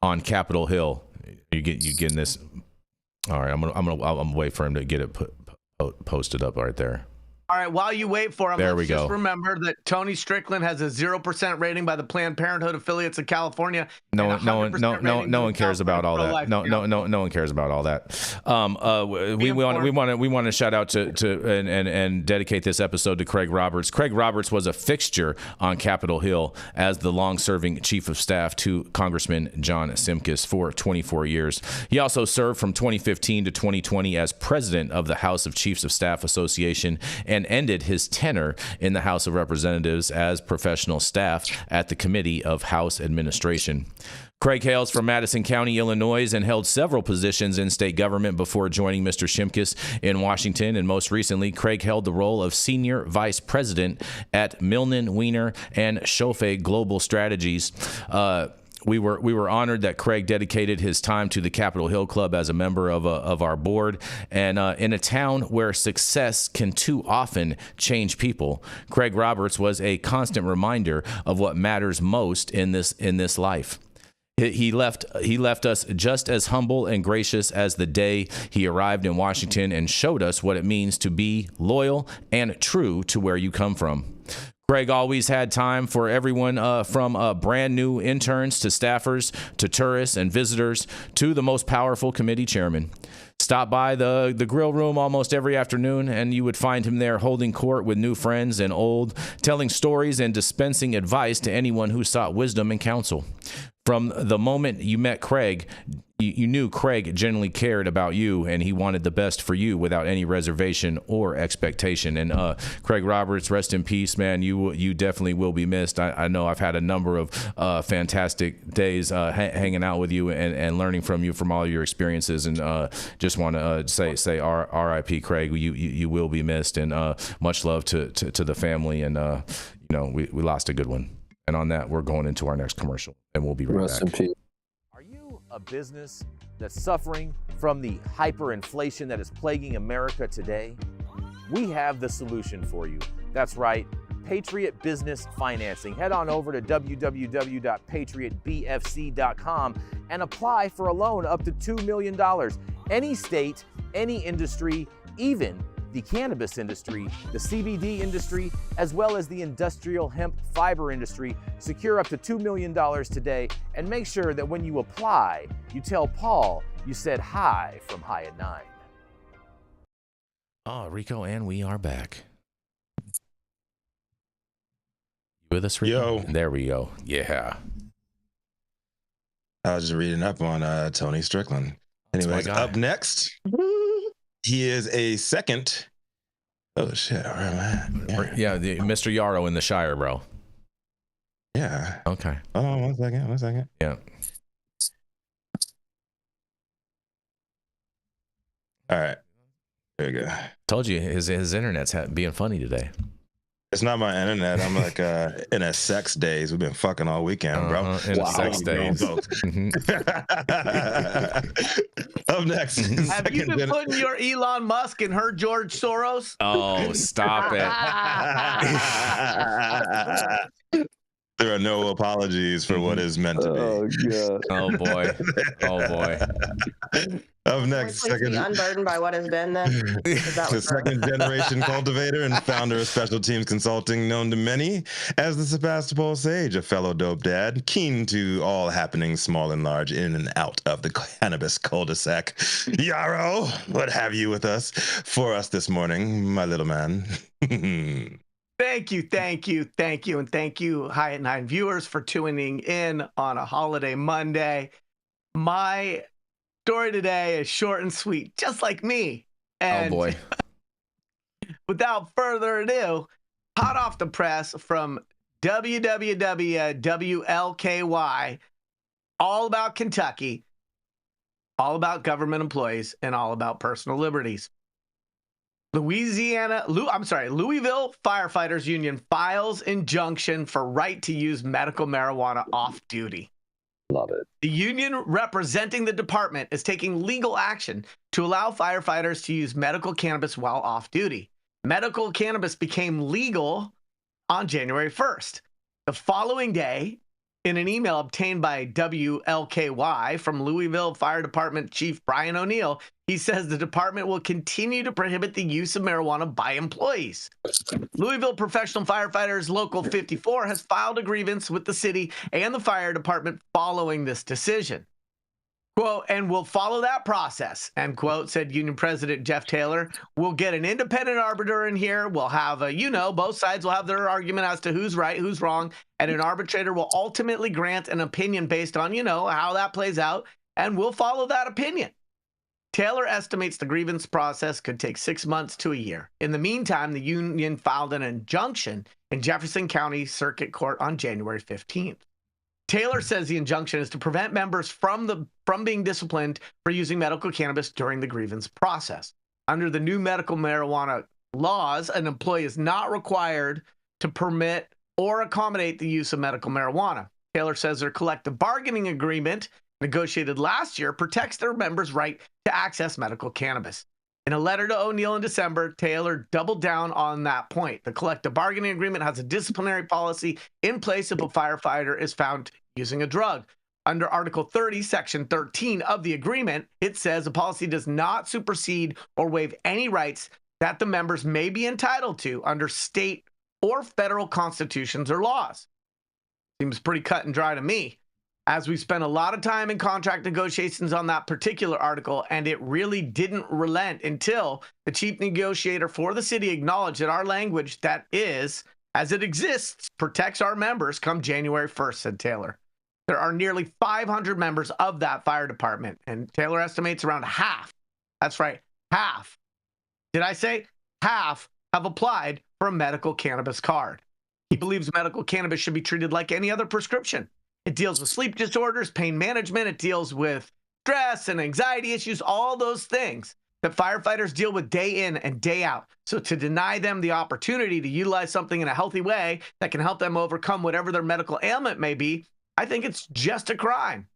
on Capitol Hill. You getting this? All right, I'm gonna wait for him to get it posted up right there. All right, while you wait for him, there we go. Just remember that Tony Strickland has a 0% rating by the Planned Parenthood affiliates of California. No one cares about all that. No one cares about all that. We want to shout out to and dedicate this episode to Craig Roberts. Craig Roberts was a fixture on Capitol Hill as the long-serving chief of staff to Congressman John Simkus for 24 years. He also served from 2015 to 2020 as president of the House of Chiefs of Staff Association and ended his tenure in the House of Representatives as professional staff at the Committee of House Administration. Craig hails from Madison County, Illinois, and held several positions in state government before joining Mr. Shimkus in Washington. And most recently, Craig held the role of senior vice president at Milnen, Wiener, and Schofe Global Strategies. We were honored that Craig dedicated his time to the Capitol Hill Club as a member of our board. And in a town where success can too often change people, Craig Roberts was a constant reminder of what matters most in this life. He left us just as humble and gracious as the day he arrived in Washington, and showed us what it means to be loyal and true to where you come from. Craig always had time for everyone from brand new interns to staffers to tourists and visitors to the most powerful committee chairman. Stop by the grill room almost every afternoon, and you would find him there holding court with new friends and old, telling stories and dispensing advice to anyone who sought wisdom and counsel. From the moment you met Craig, you knew Craig genuinely cared about you, and he wanted the best for you without any reservation or expectation. And Craig Roberts, rest in peace, man. You definitely will be missed. I know I've had a number of fantastic days hanging out with you and learning from you from all your experiences. And just want to say R.I.P. Craig. You will be missed, and much love to the family. And we lost a good one. And on that, we're going into our next commercial, and we'll be right back. Rest in peace. Are you a business that's suffering from the hyperinflation that is plaguing America today? We have the solution for you. That's right, Patriot Business Financing. Head on over to www.patriotbfc.com and apply for a loan up to $2 million. Any state, any industry, even the cannabis industry, the CBD industry, as well as the industrial hemp fiber industry. Secure up to $2 million today, and make sure that when you apply, you tell Paul you said hi from High at 9. Oh, Rico, and we are back. You with us, Rico? Yo. There we go. Yeah. I was just reading up on Tony Strickland. Anyways, up next, he is a second. Oh shit! Where am I? Yeah, Mr. Yarrow in the Shire, bro. Yeah. Okay. Hold on 1 second. 1 second. Yeah. All right. There you go. Told you his internet's being funny today. It's not my internet. I'm like in a sex days. We've been fucking all weekend, bro. In sex days. Up next. Have you been putting your Elon Musk and her George Soros? Oh, stop it. There are no apologies for what is meant to be. Oh, God. Oh, boy. Oh, boy. Up next, Please be unburdened by what has been then. The second generation cultivator and founder of Special Teams Consulting, known to many as the Sebastopol Sage, a fellow dope dad, keen to all happenings small and large in and out of the cannabis cul-de-sac. Yarrow, what have you with us for us this morning, my little man? Thank you, and thank you, High at 9 viewers, for tuning in on a holiday Monday. My story today is short and sweet, just like me. And oh, boy. Without further ado, hot off the press from WWWLKY, all about Kentucky, all about government employees, and all about personal liberties. Louisville Firefighters Union files injunction for right to use medical marijuana off duty. Love it. The union representing the department is taking legal action to allow firefighters to use medical cannabis while off duty. Medical cannabis became legal on January 1st. The following day, in an email obtained by WLKY from Louisville Fire Department Chief Brian O'Neill, he says the department will continue to prohibit the use of marijuana by employees. Louisville Professional Firefighters Local 54 has filed a grievance with the city and the fire department following this decision. Quote, and we'll follow that process, end quote, said Union President Jeff Taylor. We'll get an independent arbiter in here. We'll have both sides will have their argument as to who's right, who's wrong, and an arbitrator will ultimately grant an opinion based on, how that plays out, and we'll follow that opinion. Taylor estimates the grievance process could take 6 months to a year. In the meantime, the union filed an injunction in Jefferson County Circuit Court on January 15th. Taylor says the injunction is to prevent members from being disciplined for using medical cannabis during the grievance process. Under the new medical marijuana laws, an employee is not required to permit or accommodate the use of medical marijuana. Taylor says their collective bargaining agreement, negotiated last year, protects their members' right to access medical cannabis. In a letter to O'Neill in December, Taylor doubled down on that point. The collective bargaining agreement has a disciplinary policy in place if a firefighter is found using a drug. Under Article 30, Section 13 of the agreement, it says the policy does not supersede or waive any rights that the members may be entitled to under state or federal constitutions or laws. Seems pretty cut and dry to me, as we spent a lot of time in contract negotiations on that particular article, and it really didn't relent until the chief negotiator for the city acknowledged that our language, that is, as it exists, protects our members come January 1st, said Taylor. There are nearly 500 members of that fire department, and Taylor estimates around half, that's right, half, did I say half, have applied for a medical cannabis card. He believes medical cannabis should be treated like any other prescription. It deals with sleep disorders, pain management, it deals with stress and anxiety issues, all those things that firefighters deal with day in and day out. So to deny them the opportunity to utilize something in a healthy way that can help them overcome whatever their medical ailment may be, I think it's just a crime.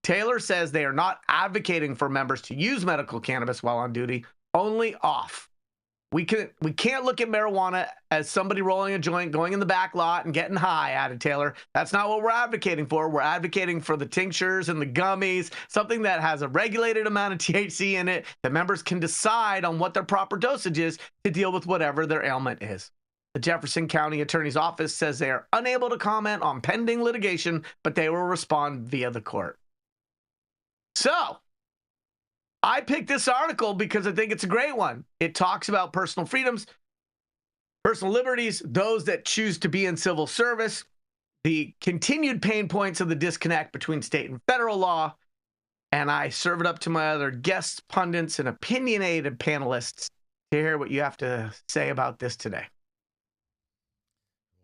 Taylor says they are not advocating for members to use medical cannabis while on duty, only off. We can't look at marijuana as somebody rolling a joint, going in the back lot and getting high, added Taylor. That's not what we're advocating for. We're advocating for the tinctures and the gummies, something that has a regulated amount of THC in it that members can decide on what their proper dosage is to deal with whatever their ailment is. The Jefferson County Attorney's Office says they are unable to comment on pending litigation, but they will respond via the court. So, I picked this article because I think it's a great one. It talks about personal freedoms, personal liberties, those that choose to be in civil service, the continued pain points of the disconnect between state and federal law, and I serve it up to my other guests, pundits, and opinionated panelists to hear what you have to say about this today.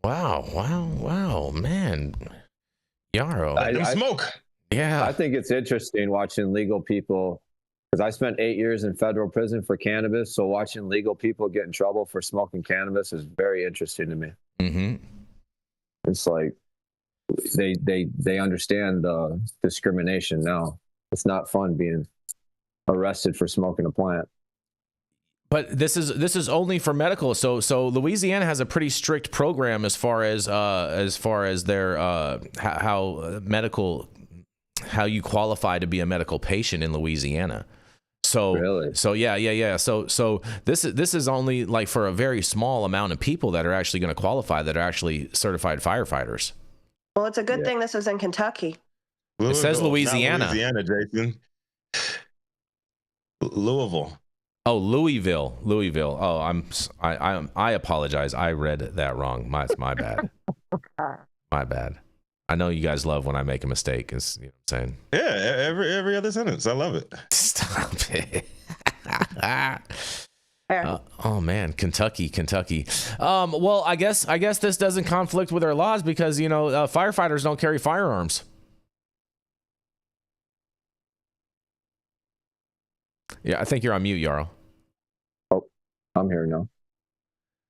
Wow, man. Yarrow. Smoke. Yeah. I think it's interesting watching legal people, because I spent 8 years in federal prison for cannabis. So watching legal people get in trouble for smoking cannabis is very interesting to me. Mm-hmm. It's like they understand the discrimination now. It's not fun being arrested for smoking a plant. But this is only for medical. So Louisiana has a pretty strict program as far as their how you qualify to be a medical patient in Louisiana. So really? So yeah. So this is only like for a very small amount of people that are actually going to qualify, that are actually certified firefighters. Well, it's a good thing this is in Kentucky. It says Louisiana. Not Louisiana, Jason. Louisville. Oh, Louisville. Oh, I apologize. I read that wrong. My bad. My bad. I know you guys love when I make a mistake. Is, you know what I'm saying? Yeah, every other sentence. I love it. Stop it. Oh man, Kentucky. Well, I guess this doesn't conflict with our laws because firefighters don't carry firearms. Yeah, I think you're on mute, Yarrow. Oh, I'm here now.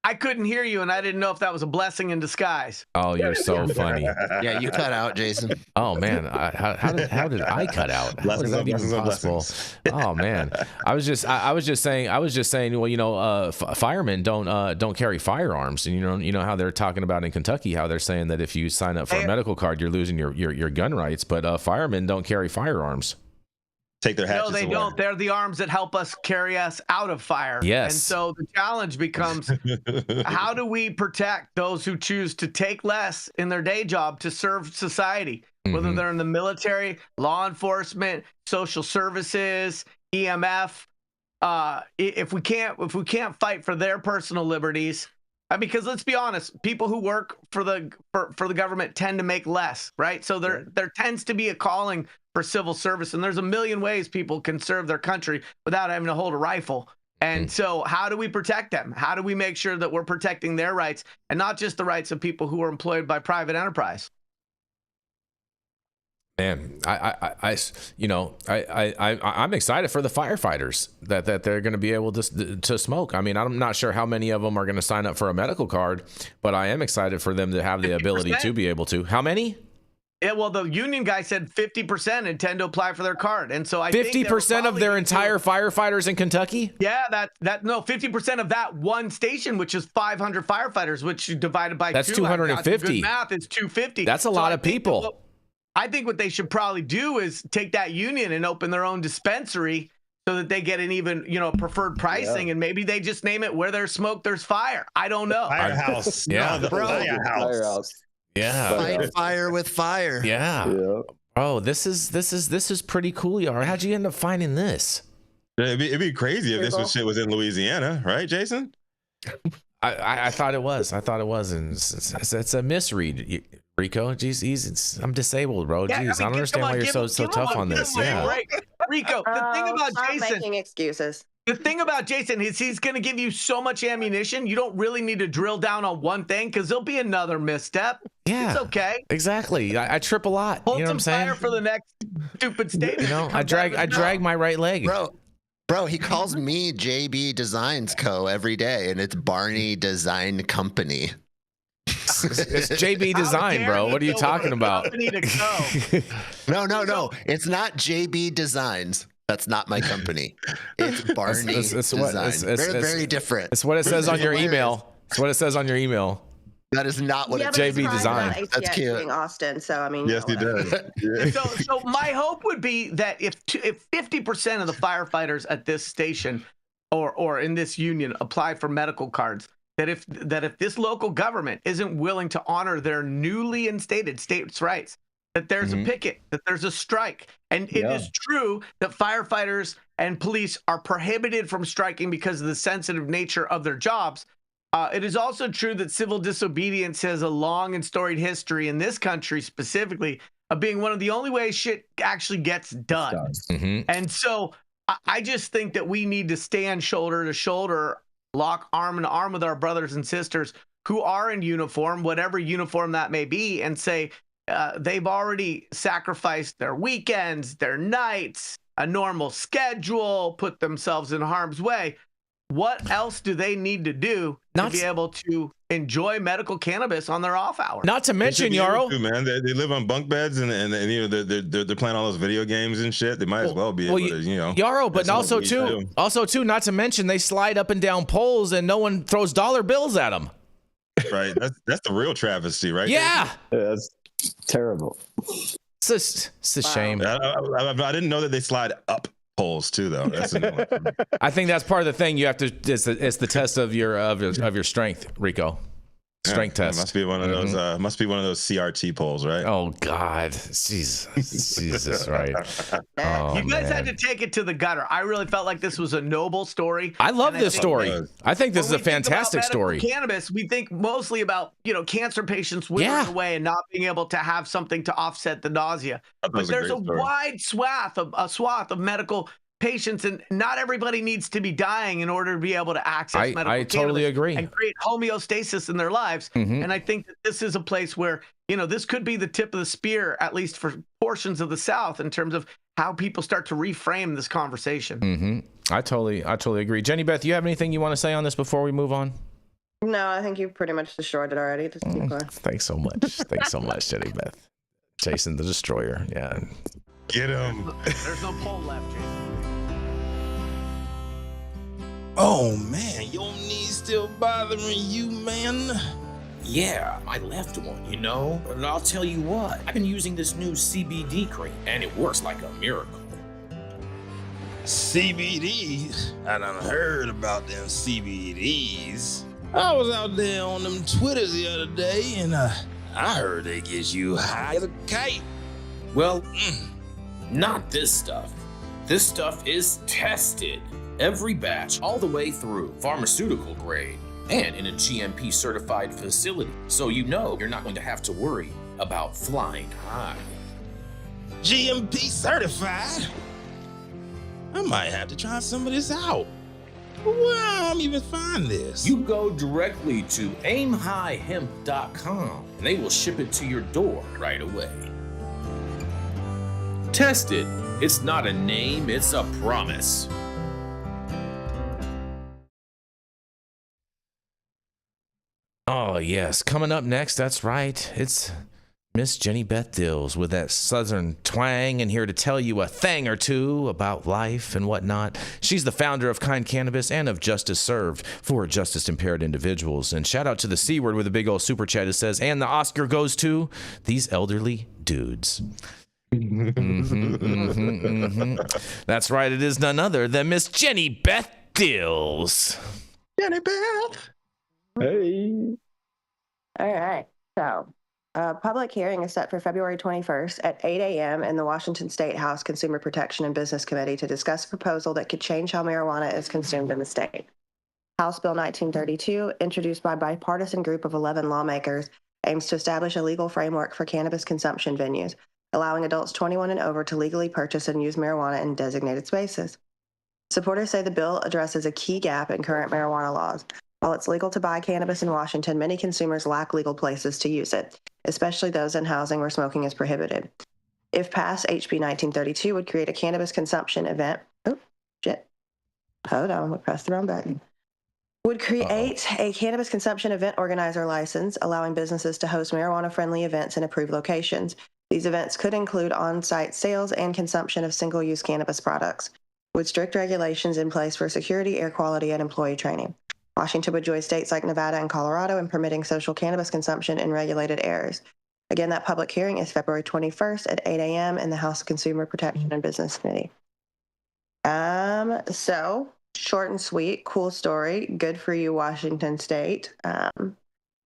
I couldn't hear you, and I didn't know if that was a blessing in disguise. Oh, you're so funny. Yeah, you cut out, Jason. Oh man, how did I cut out? How is that even possible? Oh man, I was just saying. Well, firemen don't carry firearms, and you know how they're talking about in Kentucky how they're saying that if you sign up for a medical card, you're losing your gun rights, but firemen don't carry firearms. Take their hatchets No, they away. don't. They're the arms that help us carry us out of fire. Yes. And so the challenge becomes, how do we protect those who choose to take less in their day job to serve society, whether they're in the military, law enforcement, social services, EMF? If we can't fight for their personal liberties, because let's be honest, people who work for the government tend to make less, right? So there tends to be a calling for civil service, and there's a million ways people can serve their country without having to hold a rifle. And so how do we protect them? How do we make sure that we're protecting their rights and not just the rights of people who are employed by private enterprise? Man, I'm excited for the firefighters that they're going to be able to smoke. I mean, I'm not sure how many of them are going to sign up for a medical card, but I am excited for them to have the ability to be able to. How many? Yeah, well, the union guy said 50% intend to apply for their card, and so I think 50% of their entire firefighters in Kentucky. Yeah, 50% of that one station, which is 500 firefighters, which divided by that's 250. Good math is 250. That's a lot of people. I think what they should probably do is take that union and open their own dispensary so that they get an even, preferred pricing, and maybe they just name it where there's smoke, there's fire. I don't know. Firehouse. Yeah. The firehouse. Yeah. Fight fire with fire. Yeah. Oh, this is pretty cool, Yarrow. How'd you end up finding this? It'd be crazy if this shit was in Louisiana, right, Jason? I thought it was. And it's a misread, Rico. Jeez, I'm disabled, bro. Yeah, Jeez, I don't understand why you're so tough on this. Yeah. Right. Rico, the thing about stop Jason. making excuses. The thing about Jason is he's going to give you so much ammunition. You don't really need to drill down on one thing because there'll be another misstep. Yeah. It's okay. Exactly. I trip a lot. Hold you know what I'm some saying? fire for the next stupid statement. I drag my right leg. Bro, he calls me JB Designs Co. every day, and it's Barney Design Company. It's JB Design, bro. What are you talking about? No. It's not JB Designs. That's not my company. It's Barney Designs. Very different. It's what it says on your email. It's what it says on your email. That is not what it's JB Design. That's cute. Austin, so I mean. Yes, he does. Yeah. So my hope would be that if 50% of the firefighters at this station or in this union apply for medical cards, that if this local government isn't willing to honor their newly instated states' rights, that there's a picket, that there's a strike. And it is true that firefighters and police are prohibited from striking because of the sensitive nature of their jobs. It is also true that civil disobedience has a long and storied history in this country specifically of being one of the only ways shit actually gets done. And so I just think that we need to stand shoulder to shoulder, lock arm in arm with our brothers and sisters who are in uniform, whatever uniform that may be, and say they've already sacrificed their weekends, their nights, a normal schedule, put themselves in harm's way. What else do they need to do to be able to enjoy medical cannabis on their off hours? Not to mention, Yarrow, man, they live on bunk beds and they're playing all those video games and shit. They might as well be able to, Yarrow, but also too, not to mention they slide up and down poles and no one throws dollar bills at them. Right, that's the real travesty, right? Yeah, that's terrible. It's a shame. I didn't know that they slide up poles too, though. That's I think that's part of the thing. You have to. It's the test of your strength, Rico. Strength test. Must be one of those. Must be one of those CRT poles, right? Oh God, Jesus, right? You guys had to take it to the gutter. I really felt like this was a noble story. I love this story. I think this is a fantastic story. Cannabis. We think mostly about cancer patients withering away and not being able to have something to offset the nausea. But there's a wide swath of medical patients, and not everybody needs to be dying in order to be able to access medical cannabis. I totally agree. And create homeostasis in their lives. And I think that this is a place where, this could be the tip of the spear, at least for portions of the South, in terms of how people start to reframe this conversation. I totally agree. Jenny Beth, you have anything you want to say on this before we move on? No, I think you pretty much destroyed it already. Just keep going. Thanks so much. Thanks so much, Jenny Beth. Jason the Destroyer. Yeah. Get him. There's no pole left, Jason. Oh man, your knees still bothering you, man? Yeah, my left one, And I'll tell you what, I've been using this new CBD cream, and it works like a miracle. CBDs? I done heard about them CBDs. I was out there on them Twitters the other day, and I heard they get you high as a kite. Well, not this stuff. This stuff is tested. Every batch, all the way through, pharmaceutical grade, and in a GMP certified facility. So you're not going to have to worry about flying high. GMP certified? I might have to try some of this out. Where I'm even find this? You go directly to aimhighhemp.com and they will ship it to your door right away. Tested. It's not a name, it's a promise. Oh, yes. Coming up next, that's right. It's Miss Jenny Beth Dills with that southern twang and here to tell you a thing or two about life and whatnot. She's the founder of Kind Cannabis and of Justice Served for justice-impaired individuals. And shout out to the C word with a big old super chat that says, and the Oscar goes to these elderly dudes. That's right. It is none other than Miss Jenny Beth Dills. Jenny Beth. Hey. All right. So, a public hearing is set for February 21st at 8 a.m. in the Washington State House Consumer Protection and Business Committee to discuss a proposal that could change how marijuana is consumed in the state. House Bill 1932, introduced by a bipartisan group of 11 lawmakers, aims to establish a legal framework for cannabis consumption venues, allowing adults 21 and over to legally purchase and use marijuana in designated spaces. Supporters say the bill addresses a key gap in current marijuana laws. While it's legal to buy cannabis in Washington, many consumers lack legal places to use it, especially those in housing where smoking is prohibited. If passed, HB 1932 would create a cannabis consumption event. Oh, shit. Hold on, we pressed the wrong button. Would create a cannabis consumption event organizer license, allowing businesses to host marijuana-friendly events in approved locations. These events could include on-site sales and consumption of single-use cannabis products, with strict regulations in place for security, air quality, and employee training. Washington would join states like Nevada and Colorado in permitting social cannabis consumption in regulated areas. Again, that public hearing is February 21st at 8 a.m. in the House Consumer Protection and Business Committee. So short and sweet, cool story. Good for you, Washington State.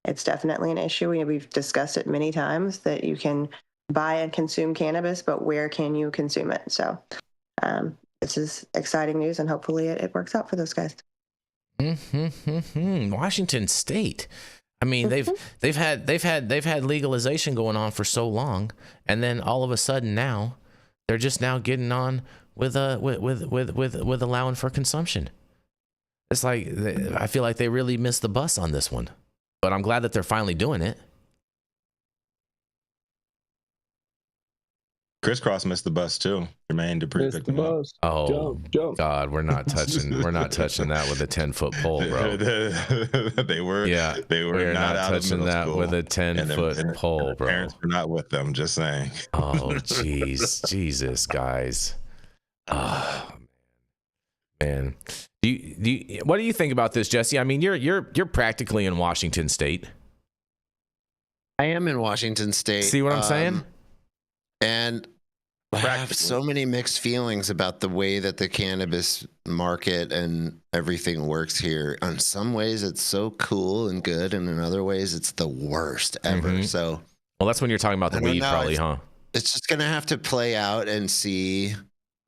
It's definitely an issue. We've discussed it many times that you can buy and consume cannabis, but where can you consume it? So this is exciting news, and hopefully it works out for those guys. Washington State. I mean, they've had legalization going on for so long, and then all of a sudden now they're just now getting on with allowing for consumption. It's like I feel like they really missed the bus on this one, but I'm glad that they're finally doing it. Crisscross missed the bus too. Jermaine Dupree picked him up. Oh God, we're not touching that with a 10-foot pole, bro. They were not touching that with a 10-foot pole, bro. Parents were not with them. Just saying. Oh jeez, Jesus, guys. Oh man. What do you think about this, Jesse? I mean, you're practically in Washington State. I am in Washington State. See what I'm saying? And I have so many mixed feelings about the way that the cannabis market and everything works here. In some ways, it's so cool and good, and in other ways, it's the worst ever. Mm-hmm. So, well, that's when you're talking about the weed, probably, huh? It's just gonna have to play out and see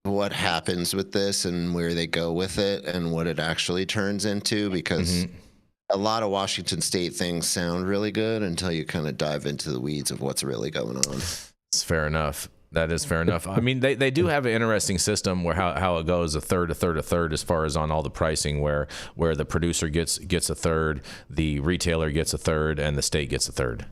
what happens with this and where they go with it and what it actually turns into, because a lot of Washington State things sound really good until you kind of dive into the weeds of what's really going on. It's fair enough. That is fair enough. I mean, they do have an interesting system where how it goes a third as far as on all the pricing, where the producer gets a third, the retailer gets a third, and the state gets a third.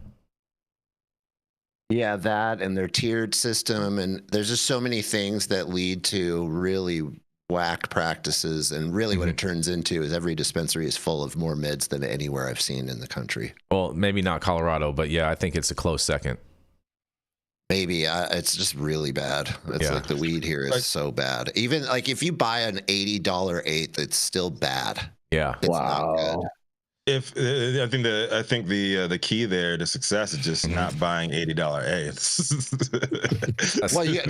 Yeah, that and their tiered system, and there's just so many things that lead to really whack practices, and really what it turns into is every dispensary is full of more meds than anywhere I've seen in the country. Well, maybe not Colorado, but yeah, I think it's a close second. Maybe it's just really bad. It's like the weed here is so bad. Even like if you buy an $80 eighth, it's still bad. Yeah. It's not good. I think the key there to success is just not buying $80 eighths.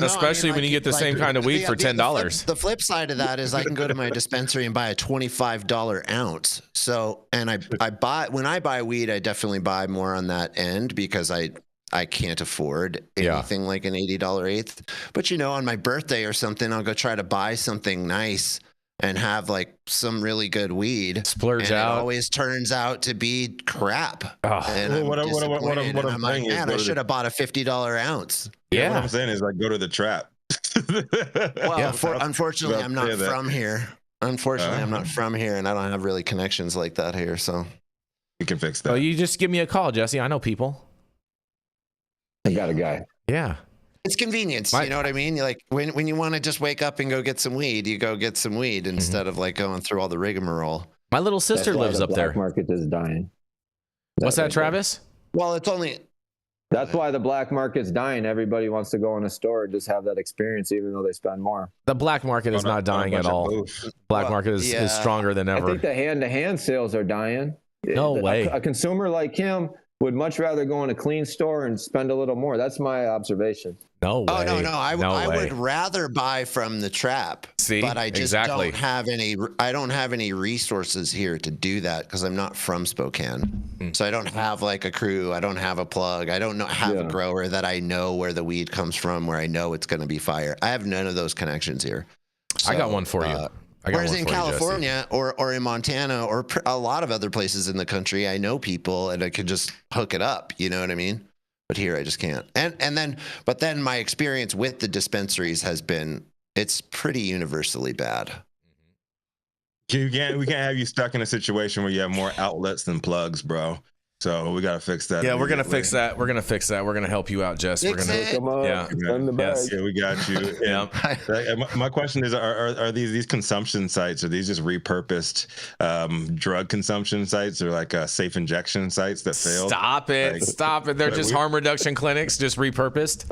Especially when you get the same kind of weed for $10. The flip side of that is I can go to my dispensary and buy a $25 ounce. So, and when I buy weed, I definitely buy more on that end because I can't afford anything like an $80 eighth. But on my birthday or something, I'll go try to buy something nice and have like some really good weed. Splurge out. It always turns out to be crap. Oh. And I'm like, man, I should have bought a $50 ounce. Yeah. What I'm saying is like go to the trap. Well, unfortunately, I'm not from here. Unfortunately, I'm not from here, and I don't have really connections like that here. So you can fix that. Well, you just give me a call, Jesse. I know people. I got a guy. Yeah. It's convenience. You know what I mean? You're like when you want to just wake up and go get some weed, you go get some weed instead of like going through all the rigmarole. My little sister lives up there. The black market is dying. What's that, Travis? Well, it's only... That's why the black market's dying. Everybody wants to go in a store and just have that experience, even though they spend more. The black market is not dying at all. Black market is stronger than ever. I think the hand-to-hand sales are dying. No way. A consumer like him would much rather go in a clean store and spend a little more. That's my observation. No way. Oh no, I way. would rather buy from the trap. See, but I just exactly. don't have any. I don't have any resources here to do that because I'm not from Spokane. So I don't have like a crew. I don't have a plug. I don't have a grower that I know where the weed comes from, where I know it's going to be fire. I have none of those connections here. So, I got one for you. Whereas in California or in Montana or a lot of other places in the country, I know people and I could just hook it up. You know what I mean? But here I just can't. But then my experience with the dispensaries has been, it's pretty universally bad. We can't have you stuck in a situation where you have more outlets than plugs, bro. So we gotta fix that. Yeah, we're gonna fix that. We're gonna fix that. We're gonna help you out, Jess. We're gonna. Yeah, we got you. Yeah. My question is: Are these consumption sites? Are these just repurposed drug consumption sites, or like safe injection sites that failed? Stop it! Stop it! They're just harm reduction clinics, just repurposed.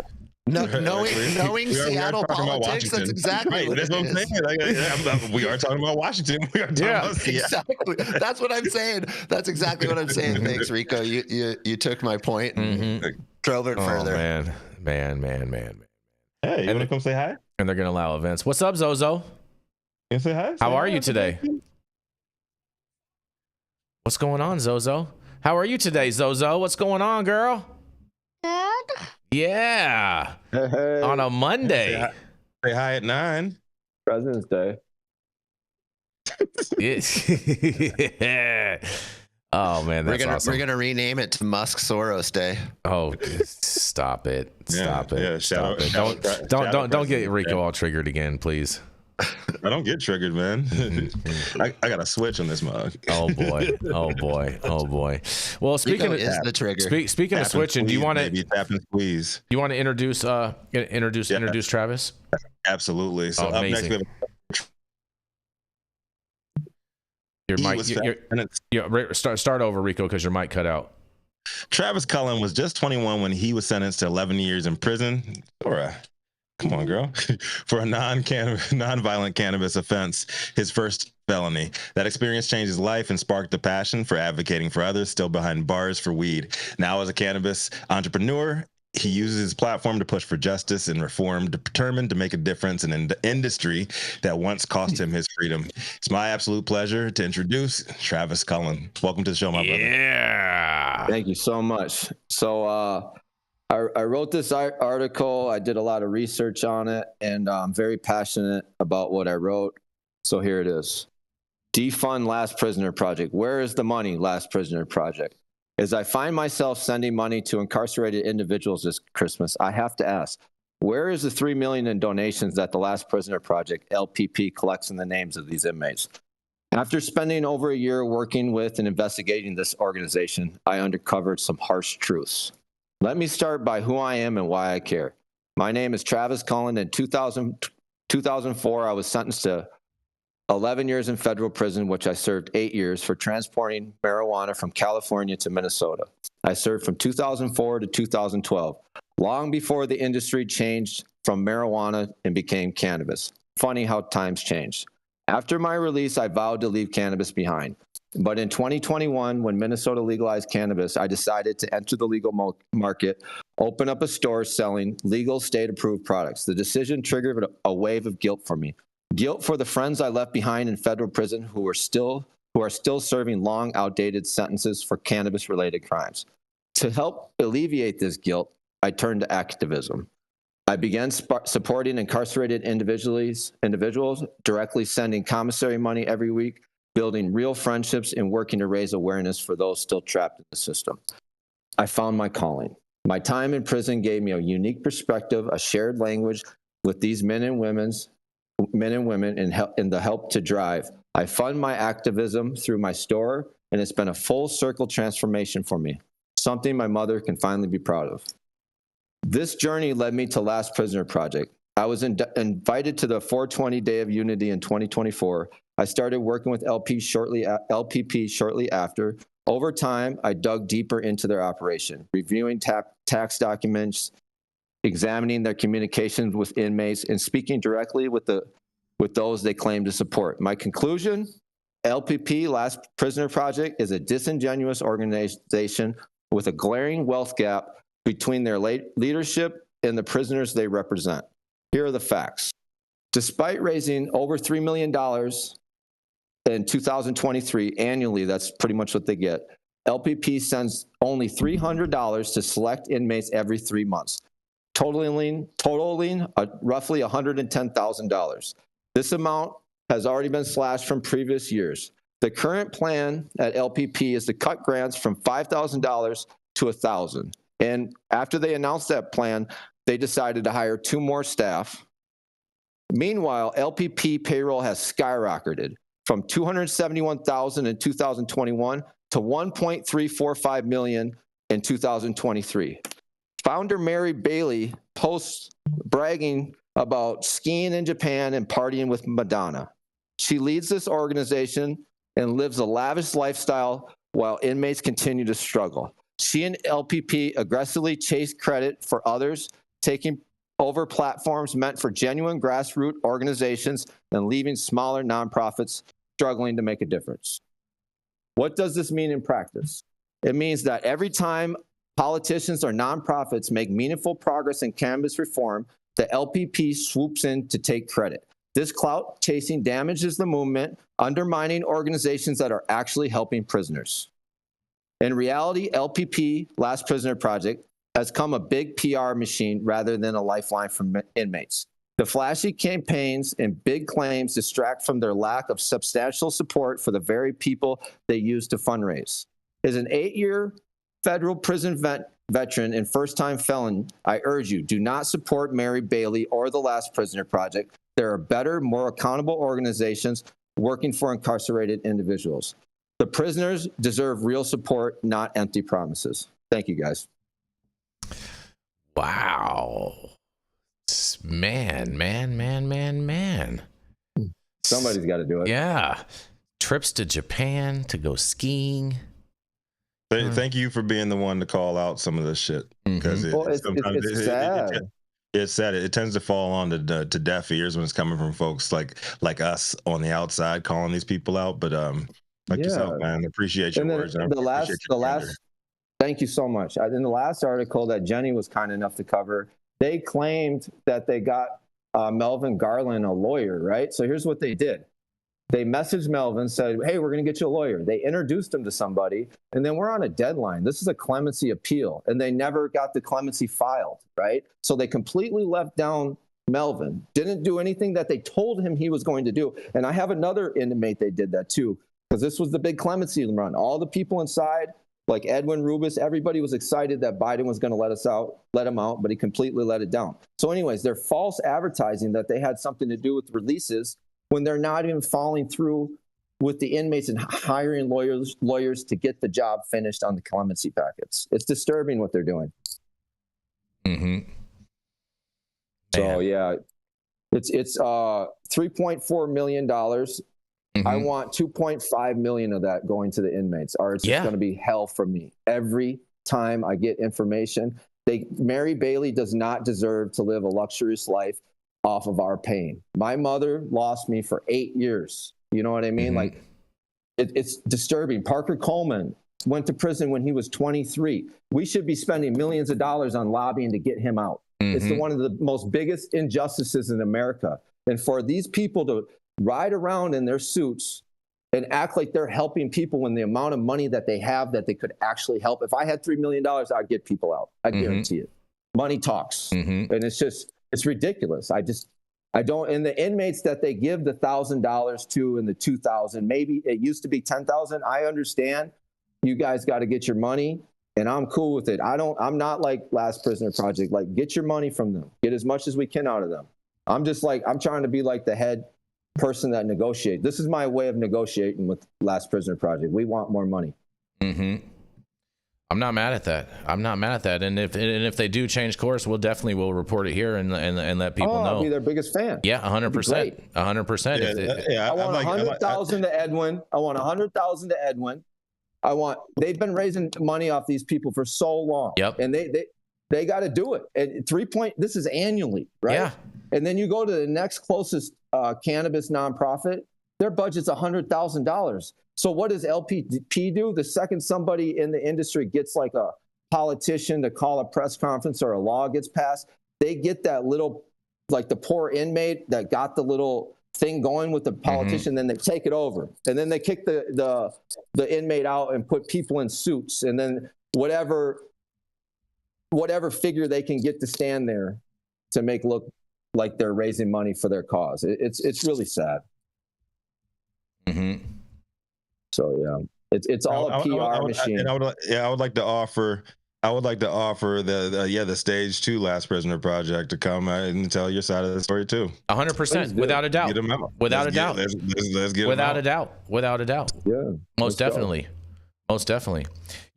Knowing Seattle politics, that's exactly what that's what I'm saying. We are talking about Washington. We are talking about Seattle. Exactly. That's what I'm saying. That's exactly what I'm saying. Thanks, Rico. You took my point and drove it further. Man. Hey, you want to come say hi? And they're gonna allow events. What's up, Zozo? You say hi? How are you today? What's going on, Zozo? How are you today, Zozo? What's going on, girl? Yeah. Hey. On a Monday. Say hi at 9. President's Day. Yeah. Oh man, that's awesome. We're gonna rename it to Musk Soros Day. Oh, stop it! Stop it! Yeah, stop it! Don't get Rico all triggered again, please. I don't get triggered, man. I got a switch on this mug. Oh boy! Well, speaking of the trigger. Speaking of switching, do you want to tap and squeeze? You want to introduce Travis? Absolutely. So up next we have start over, Rico, because your mic cut out. Travis Cullen was just 21 when he was sentenced to 11 years in prison. Come on, girl. For a non-violent cannabis offense, his first felony. That experience changed his life and sparked the passion for advocating for others still behind bars for weed. Now, as a cannabis entrepreneur, he uses his platform to push for justice and reform, determined to make a difference in an industry that once cost him his freedom. It's my absolute pleasure to introduce Travis Cullen. Welcome to the show, my brother. Yeah. Thank you so much. So, I wrote this article. I did a lot of research on it, and I'm very passionate about what I wrote. So here it is. Defund Last Prisoner Project. Where is the money, Last Prisoner Project? As I find myself sending money to incarcerated individuals this Christmas, I have to ask, where is the $3 million in donations that the Last Prisoner Project, LPP, collects in the names of these inmates? After spending over a year working with and investigating this organization, I uncovered some harsh truths. Let me start by who I am and why I care. My name is Travis Cullen. In 2004, I was sentenced to 11 years in federal prison, which I served 8 years for transporting marijuana from California to Minnesota. I served from 2004 to 2012, long before the industry changed from marijuana and became cannabis. Funny how times changed. After my release, I vowed to leave cannabis behind. But in 2021, when Minnesota legalized cannabis, I decided to enter the legal market, open up a store selling legal state-approved products. The decision triggered a wave of guilt for me. Guilt for the friends I left behind in federal prison who are still serving long, outdated sentences for cannabis-related crimes. To help alleviate this guilt, I turned to activism. I began supporting incarcerated individuals, directly sending commissary money every week, building real friendships, and working to raise awareness for those still trapped in the system. I found my calling. My time in prison gave me a unique perspective, a shared language with these men and women, and the help to drive. I fund my activism through my store, and it's been a full circle transformation for me, something my mother can finally be proud of. This journey led me to Last Prisoner Project. I was invited to the 420 Day of Unity in 2024. I started working with LPP shortly after. Over time, I dug deeper into their operation, reviewing tax documents, examining their communications with inmates, and speaking directly with those they claim to support. My conclusion, LPP, Last Prisoner Project, is a disingenuous organization with a glaring wealth gap between their leadership and the prisoners they represent. Here are the facts. Despite raising over $3 million in 2023 annually, that's pretty much what they get, LPP sends only $300 to select inmates every 3 months, totaling roughly $110,000. This amount has already been slashed from previous years. The current plan at LPP is to cut grants from $5,000 to $1,000. And after they announced that plan, they decided to hire 2 more staff. Meanwhile, LPP payroll has skyrocketed from $271,000 in 2021 to $1.345 million in 2023. Founder Mary Bailey posts bragging about skiing in Japan and partying with Madonna. She leads this organization and lives a lavish lifestyle while inmates continue to struggle. She and LPP aggressively chase credit for others, taking over platforms meant for genuine grassroots organizations and leaving smaller nonprofits struggling to make a difference. What does this mean in practice? It means that every time politicians or nonprofits make meaningful progress in cannabis reform, the LPP swoops in to take credit. This clout chasing damages the movement, undermining organizations that are actually helping prisoners. In reality, LPP, Last Prisoner Project, has become a big PR machine rather than a lifeline for inmates. The flashy campaigns and big claims distract from their lack of substantial support for the very people they use to fundraise. As an 8-year federal prison veteran and first-time felon, I urge you, do not support Mary Bailey or the Last Prisoner Project. There are better, more accountable organizations working for incarcerated individuals. The prisoners deserve real support, not empty promises. Thank you, guys. Wow. Man. Somebody's got to do it. Yeah. Trips to Japan to go skiing. Thank you for being the one to call out some of this shit. Because it's sad. It's sad. It tends to fall on to deaf ears when it's coming from folks like us on the outside calling these people out. But yourself, man, appreciate your words. Thank you so much. In the last article that Jenny was kind enough to cover, they claimed that they got Melvin Garland a lawyer, right? So here's what they did. They messaged Melvin, said, hey, we're going to get you a lawyer. They introduced him to somebody, and then we're on a deadline. This is a clemency appeal, and they never got the clemency filed, right? So they completely left down Melvin, didn't do anything that they told him he was going to do. And I have another inmate they did that too, because this was the big clemency run. All the people inside, like Edwin Rubis, everybody was excited that Biden was going to let him out, but he completely let it down. So anyways, they're false advertising that they had something to do with releases when they're not even following through with the inmates and hiring lawyers to get the job finished on the clemency packets. It's disturbing what they're doing. Mm-hmm. So yeah, it's $3.4 million. Mm-hmm. I want 2.5 million of that going to the inmates, or it's just going to be hell for me every time I get information. Mary Bailey does not deserve to live a luxurious life off of our pain. My mother lost me for 8 years. You know what I mean? Mm-hmm. Like it's disturbing. Parker Coleman went to prison when he was 23. We should be spending millions of dollars on lobbying to get him out. Mm-hmm. It's one of the most biggest injustices in America. And for these people to ride around in their suits and act like they're helping people when the amount of money that they have that they could actually help. If I had $3 million, I'd get people out. I guarantee it. Money talks. Mm-hmm. And it's ridiculous. I don't, and the inmates that they give the $1,000 to and the $2,000, maybe it used to be $10,000. I understand you guys got to get your money and I'm cool with it. I'm not like Last Prisoner Project, like get your money from them, get as much as we can out of them. I'm trying to be like the head person that negotiate. This is my way of negotiating with Last Prisoner Project. We want more money. Mm-hmm. I'm not mad at that. And if they do change course, we'll report it here and let people know. I'll be their biggest fan. Yeah, 100%. 100%. I want 100,000 to Edwin. I want 100,000 to Edwin. They've been raising money off these people for so long. Yep. And they got to do it. And this is annually, right? Yeah. And then you go to the next closest cannabis nonprofit, their budget's $100,000. So what does LPP do? The second somebody in the industry gets like a politician to call a press conference or a law gets passed, they get that little, like the poor inmate that got the little thing going with the politician, then they take it over. And then they kick the inmate out and put people in suits. And then whatever figure they can get to stand there to make look like they're raising money for their cause. It's really sad. So yeah, it's all a PR machine. And I would like to offer the Stage 2 Last Prisoner Project to come and tell your side of the story too. 100%, without a doubt. Without a doubt. Let's get without a doubt. Without a doubt. Yeah. Most definitely. Most definitely.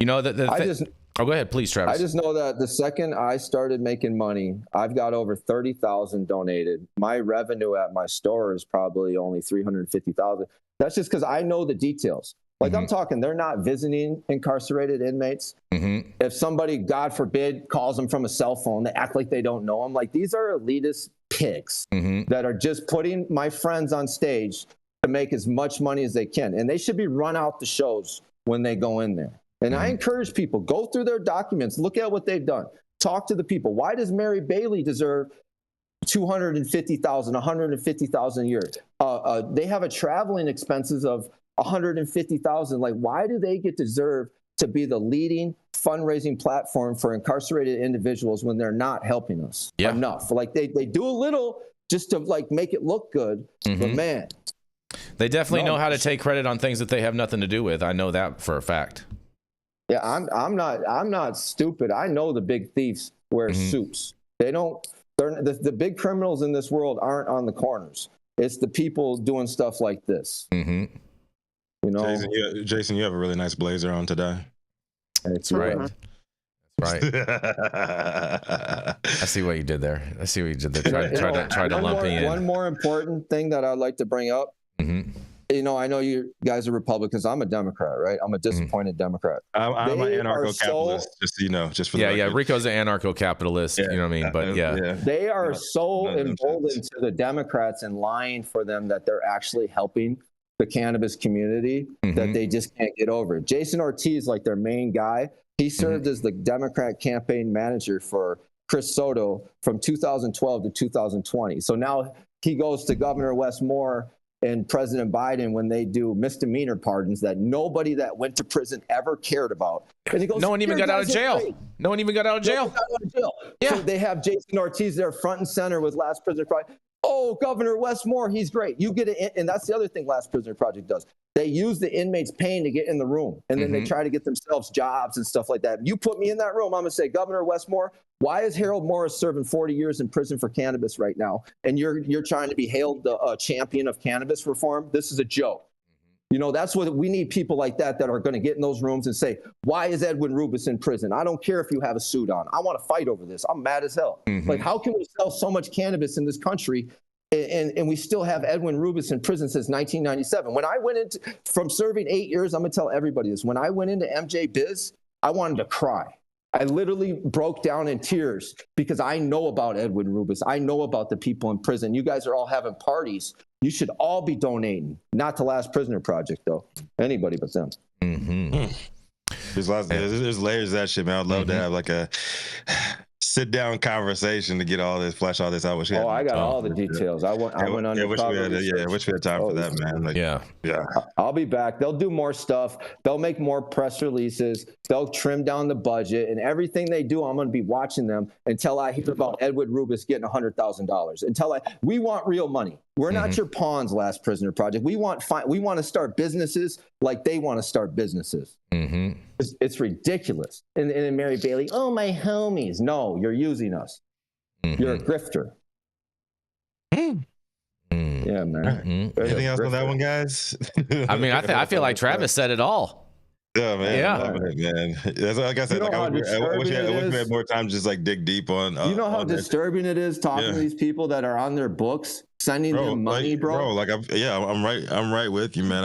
You know that oh, go ahead, please, Travis. I just know that the second I started making money, I've got over 30,000 donated. My revenue at my store is probably only 350,000. That's just because I know the details. Like I'm talking, they're not visiting incarcerated inmates. If somebody, God forbid, calls them from a cell phone, they act like they don't know them. Like these are elitist pigs that are just putting my friends on stage to make as much money as they can. And they should be run out the shows when they go in there. And I encourage people, go through their documents, look at what they've done, talk to the people. Why does Mary Bailey deserve $250,000, $150,000 a year? They have a traveling expenses of $150,000. Like, why do they deserve to be the leading fundraising platform for incarcerated individuals when they're not helping us enough? Like they do a little just to like make it look good, but man, they definitely know how to take credit on things that they have nothing to do with. I know that for a fact. Yeah, I'm not stupid. I know the big thieves wear suits. They're the big criminals in this world aren't on the corners. It's the people doing stuff like this. You know, Jason, you have a really nice blazer on today. That's right. Right. I see what you did there. Try to lump me in. One more important thing that I'd like to bring up. You know, I know you guys are Republicans. I'm a Democrat, right? I'm a disappointed Democrat. I'm an anarcho-capitalist, just so you know, just for the record. Rico's an anarcho-capitalist. You know what I mean? But they are so emboldened to the Democrats and lying for them that they're actually helping the cannabis community that they just can't get over it. Jason Ortiz, like their main guy, he served as the Democrat campaign manager for Chris Soto from 2012 to 2020. So now he goes to Governor Wes Moore and President Biden when they do misdemeanor pardons that nobody that went to prison ever cared about. And he goes, no one even got out of jail. No one even got out of jail. Yeah. So they have Jason Ortiz there front and center with Last Prisoner Project. Oh, Governor Wes Moore, he's great. You get it. And that's the other thing Last Prisoner Project does. They use the inmates' pain to get in the room. And then they try to get themselves jobs and stuff like that. You put me in that room, I'm going to say, Governor Wes Moore, why is Harold Morris serving 40 years in prison for cannabis right now? And you're trying to be hailed the champion of cannabis reform? This is a joke. You know, that's what we need, people like that are going to get in those rooms and say, why is Edwin Rubis in prison? I don't care if you have a suit on. I want to fight over this. I'm mad as hell. Like, how can we sell so much cannabis in this country and we still have Edwin Rubis in prison since 1997? When I went from serving 8 years, I'm going to tell everybody this. When I went into MJ Biz, I wanted to cry. I literally broke down in tears because I know about Edwin Rubis. I know about the people in prison. You guys are all having parties. You should all be donating. Not to Last Prisoner Project, though. Anybody but them. There's layers of that shit, man. I'd love to have like a sit-down conversation to get flesh all this out. I got all the details. I went undercover. I wish we had time for that, man. Like, yeah. I'll be back. They'll do more stuff. They'll make more press releases. They'll trim down the budget, and everything they do, I'm going to be watching them until I hear about Edwin Rubis getting $100,000. We want real money. We're not your pawns, Last Prisoner Project. We want to start businesses like they want to start businesses. It's ridiculous. And then Mary Bailey, oh, my homies. No, you're using us. You're a grifter. Yeah, man. Anything else on that one, guys? I mean, I feel like Travis said it all. Yeah, man. Yeah, man. That's like I said. I wish we had more time to just like dig deep on. You know how disturbing it is talking to these people that are on their books, sending them money, bro. I'm right with you, man.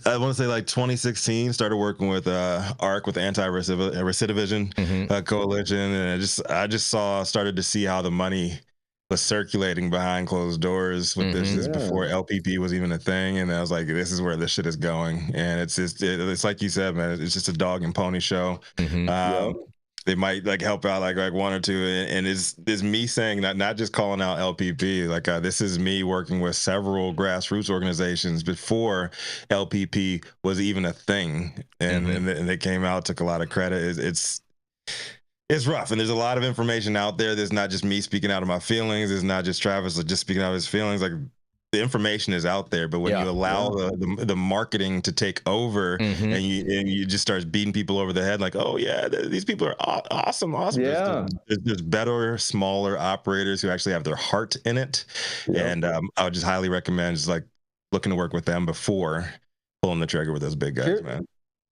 I want to say like 2016, started working with ARC, with the Anti-Recidivism Coalition, and I just started to see how the money was circulating behind closed doors with this before LPP was even a thing, and I was like, this is where this shit is going. And it's just it's like you said, man, it's just a dog and pony show. They might like help out like one or two, and is me saying that, not just calling out LPP. Like this is me working with several grassroots organizations before LPP was even a thing, and they came out, took a lot of credit. It's rough, and there's a lot of information out there. There's not just me speaking out of my feelings. It's not just Travis just speaking out of his feelings. Like the information is out there, but when you allow the marketing to take over, and you just start beating people over the head, like, oh yeah, these people are awesome. Yeah. There's better, smaller operators who actually have their heart in it, and I would just highly recommend just like looking to work with them before pulling the trigger with those big guys, man.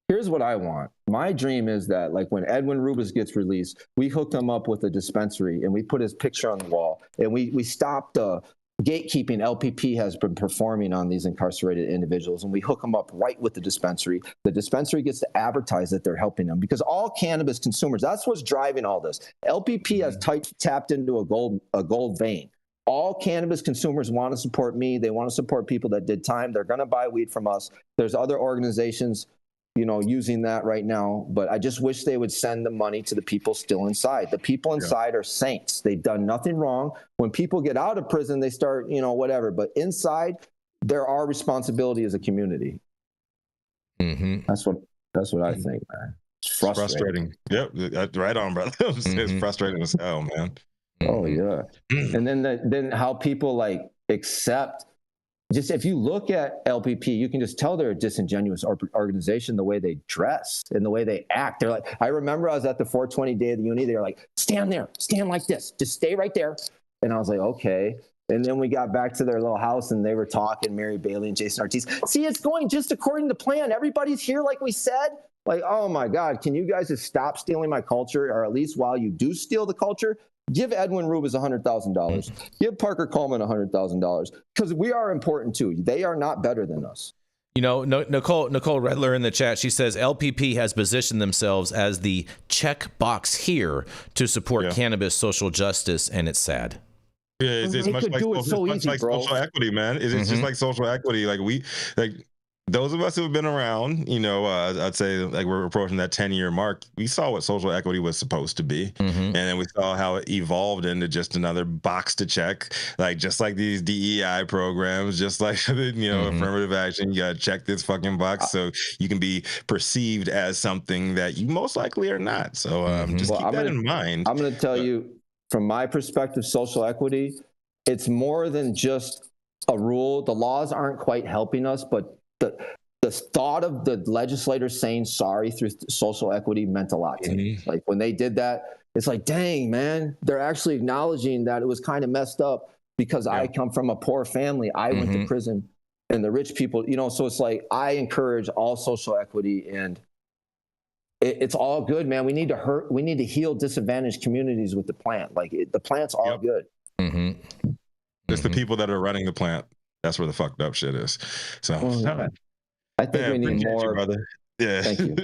Here's what I want. My dream is that, like, when Edwin Rubis gets released, we hook him up with a dispensary and we put his picture on the wall, and we stop the gatekeeping LPP has been performing on these incarcerated individuals, and we hook them up right with the dispensary. The dispensary gets to advertise that they're helping them, because all cannabis consumers, that's what's driving all this. LPP has tapped into a gold vein. All cannabis consumers want to support me. They want to support people that did time. They're going to buy weed from us. There's other organizations, you know, using that right now, but I just wish they would send the money to the people still inside. The people inside are saints. They've done nothing wrong. When people get out of prison, they start, you know, whatever, but inside, there are responsibility as a community. That's what I think, man. It's frustrating. Yep, right on, brother. It's frustrating as hell, man. Oh yeah. And then how people like accept. Just if you look at LPP, you can just tell they're a disingenuous organization, the way they dress and the way they act. They're like, I remember I was at the 420 Day of the Uni. They were like, stand there, stand like this, just stay right there. And I was like, okay. And then we got back to their little house and they were talking, Mary Bailey and Jason Ortiz. See, it's going just according to plan. Everybody's here like we said. Like, oh my God, can you guys just stop stealing my culture? Or at least while you do steal the culture, give Edwin Rubis $100,000. Give Parker Coleman $100,000, because we are important too. They are not better than us. You know, Nicole Redler in the chat, she says LPP has positioned themselves as the check box here to support cannabis social justice, and it's sad. Yeah, it's much like social equity, man. It's just like social equity. Like those of us who have been around, you know, I'd say like we're approaching that 10-year mark. We saw what social equity was supposed to be. And then we saw how it evolved into just another box to check, like just like these DEI programs, just like, you know, affirmative action. You got to check this fucking box so you can be perceived as something that you most likely are not. So just keep that in mind. I'm going to tell you, from my perspective, social equity, it's more than just a rule. The laws aren't quite helping us, but the thought of the legislators saying sorry through social equity meant a lot to me. Like when they did that, it's like, dang, man, they're actually acknowledging that it was kind of messed up because I come from a poor family. I went to prison, and the rich people, you know, so it's like, I encourage all social equity, and it's all good, man. We need to heal disadvantaged communities with the plant. Like the plant's all good. It's the people that are running the plant. That's where the fucked up shit is. So I think we need more, you, brother. Yeah. Thank you.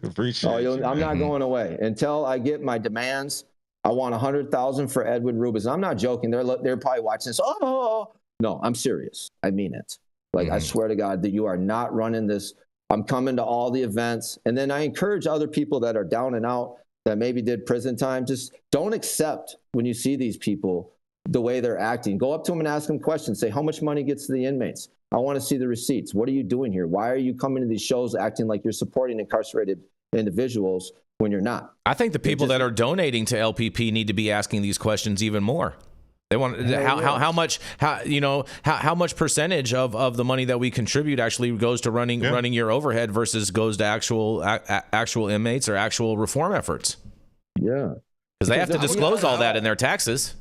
Appreciate you. I'm not going away until I get my demands. I want $100,000 for Edwin Rubis. I'm not joking. They're probably watching this. Oh no, I'm serious. I mean it. Like I swear to God that you are not running this. I'm coming to all the events, and then I encourage other people that are down and out that maybe did prison time. Just don't accept when you see these people the way they're acting. Go up to them and ask them questions. Say, how much money gets to the inmates? I want to see the receipts. What are you doing here? Why are you coming to these shows acting like you're supporting incarcerated individuals when you're not? I think the people that are donating to LPP need to be asking these questions even more. They want how much percentage of the money that we contribute actually goes to running your overhead versus goes to actual inmates or actual reform efforts. Yeah, because they have to disclose all that in their taxes.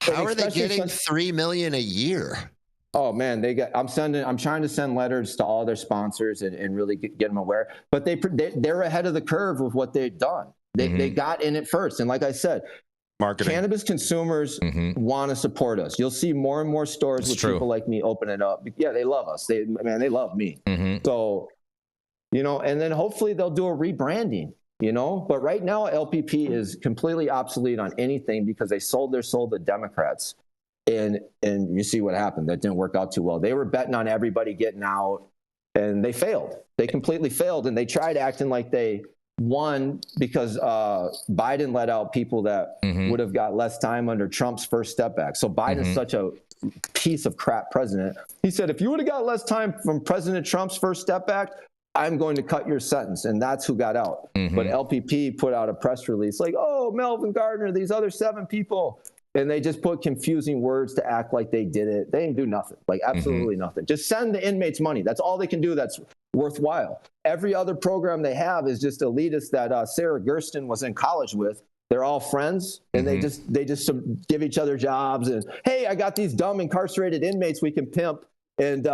How are they getting $3 million a year? Oh man, I'm trying to send letters to all their sponsors and really get them aware. But they're ahead of the curve with what they've done. They got in it first, and like I said, marketing. Cannabis consumers want to support us. You'll see more and more stores with people like me open it up. Yeah, they love us. They love me. So, you know, and then hopefully they'll do a rebranding. But right now, LPP is completely obsolete on anything because they sold their soul to Democrats. And you see what happened. That didn't work out too well. They were betting on everybody getting out, and they failed. They completely failed, and they tried acting like they won because Biden let out people that would have got less time under Trump's First Step Act. So Biden's such a piece of crap president. He said, if you would have got less time from President Trump's First Step Act, I'm going to cut your sentence. And that's who got out. But LPP put out a press release like, oh, Melvin Gardner, these other 7 people. And they just put confusing words to act like they did it. They didn't do nothing, like absolutely nothing. Just send the inmates money. That's all they can do that's worthwhile. Every other program they have is just elitist that Sarah Gersten was in college with. They're all friends, and they just give each other jobs. And, hey, I got these dumb incarcerated inmates we can pimp, and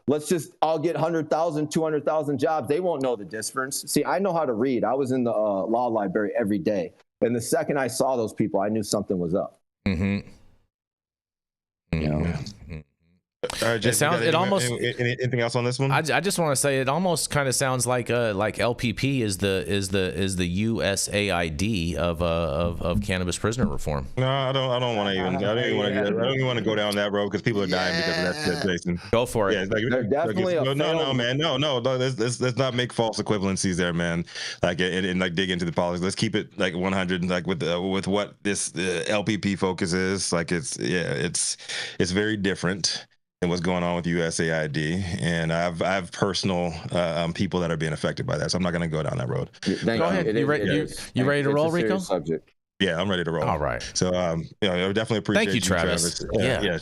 let's just all get 100,000, 200,000 jobs. They won't know the difference. See, I know how to read. I was in the law library every day. And the second I saw those people, I knew something was up. All right, Jason, anything else on this one? I just want to say it almost kind of sounds like LPP is the USAID of cannabis prisoner reform. No, I don't want to go down that road because people are dying because of that, Jason. Go for it. Yeah, they're definitely no, man, no. Let's not make false equivalencies there, man. And like dig into the politics. Let's keep it like 100, like with what this LPP focus is. Like it's very different and what's going on with USAID, and I have personal people that are being affected by that, so I'm not going to go down that road. Go ahead. You ready to roll, Rico? Subject. Yeah, I'm ready to roll. All right. So, I definitely appreciate Thank you, Travis. Yeah.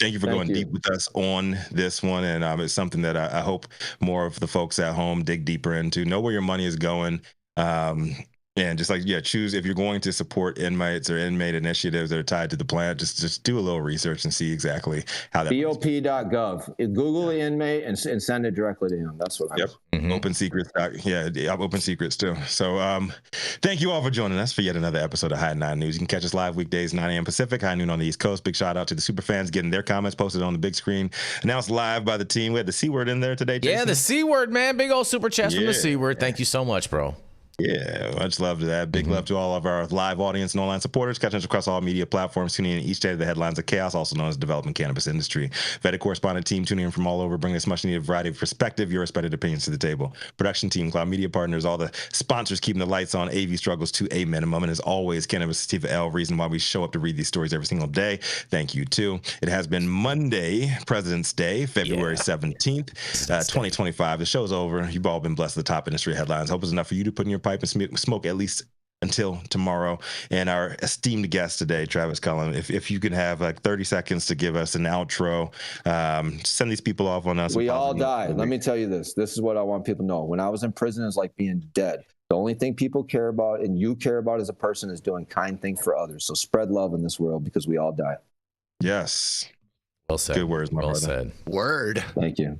Thank you for going deep with us on this one, and it's something that I hope more of the folks at home dig deeper into. Know where your money is going. And just choose if you're going to support inmates or inmate initiatives that are tied to the plant. Just do a little research and see exactly how that. BOP.gov. Google the inmate and send it directly to him. That's what. Open secrets. Open secrets too. So, thank you all for joining us for yet another episode of High 9 News. You can catch us live weekdays 9 a.m. Pacific, high noon on the East Coast. Big shout out to the super fans getting their comments posted on the big screen, announced live by the team. We had the C word in there today, Jason. Yeah, the C word, man. Big old super chest from the C word. Thank you so much, bro. Yeah, much love to that. Big love to all of our live audience and online supporters. Catch us across all media platforms, tuning in each day to the headlines of chaos, also known as development cannabis industry. Vetted correspondent team tuning in from all over, bringing this much needed variety of perspective, your respected opinions to the table. Production team, Cloud Media Partners, all the sponsors keeping the lights on, AV struggles to a minimum. And as always, Cannabis Sativa L, reason why we show up to read these stories every single day. Thank you too. It has been Monday, President's Day, February 17th, 2025. The show's over. You've all been blessed with the top industry headlines. Hope it's enough for you to put in your pipe and smoke at least until tomorrow. And our esteemed guest today, Travis Cullen, if you can have like 30 seconds to give us an outro, send these people off on us. We all died. Let me tell you this. This is what I want people to know. When I was in prison, it's like being dead. The only thing people care about and you care about as a person is doing kind things for others. So spread love in this world because we all die. Yes. Well said. Good words, my brother. Said. Word. Thank you.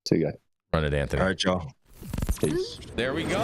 See you guys. Run it, Anthony. All right, y'all. Peace. There we go.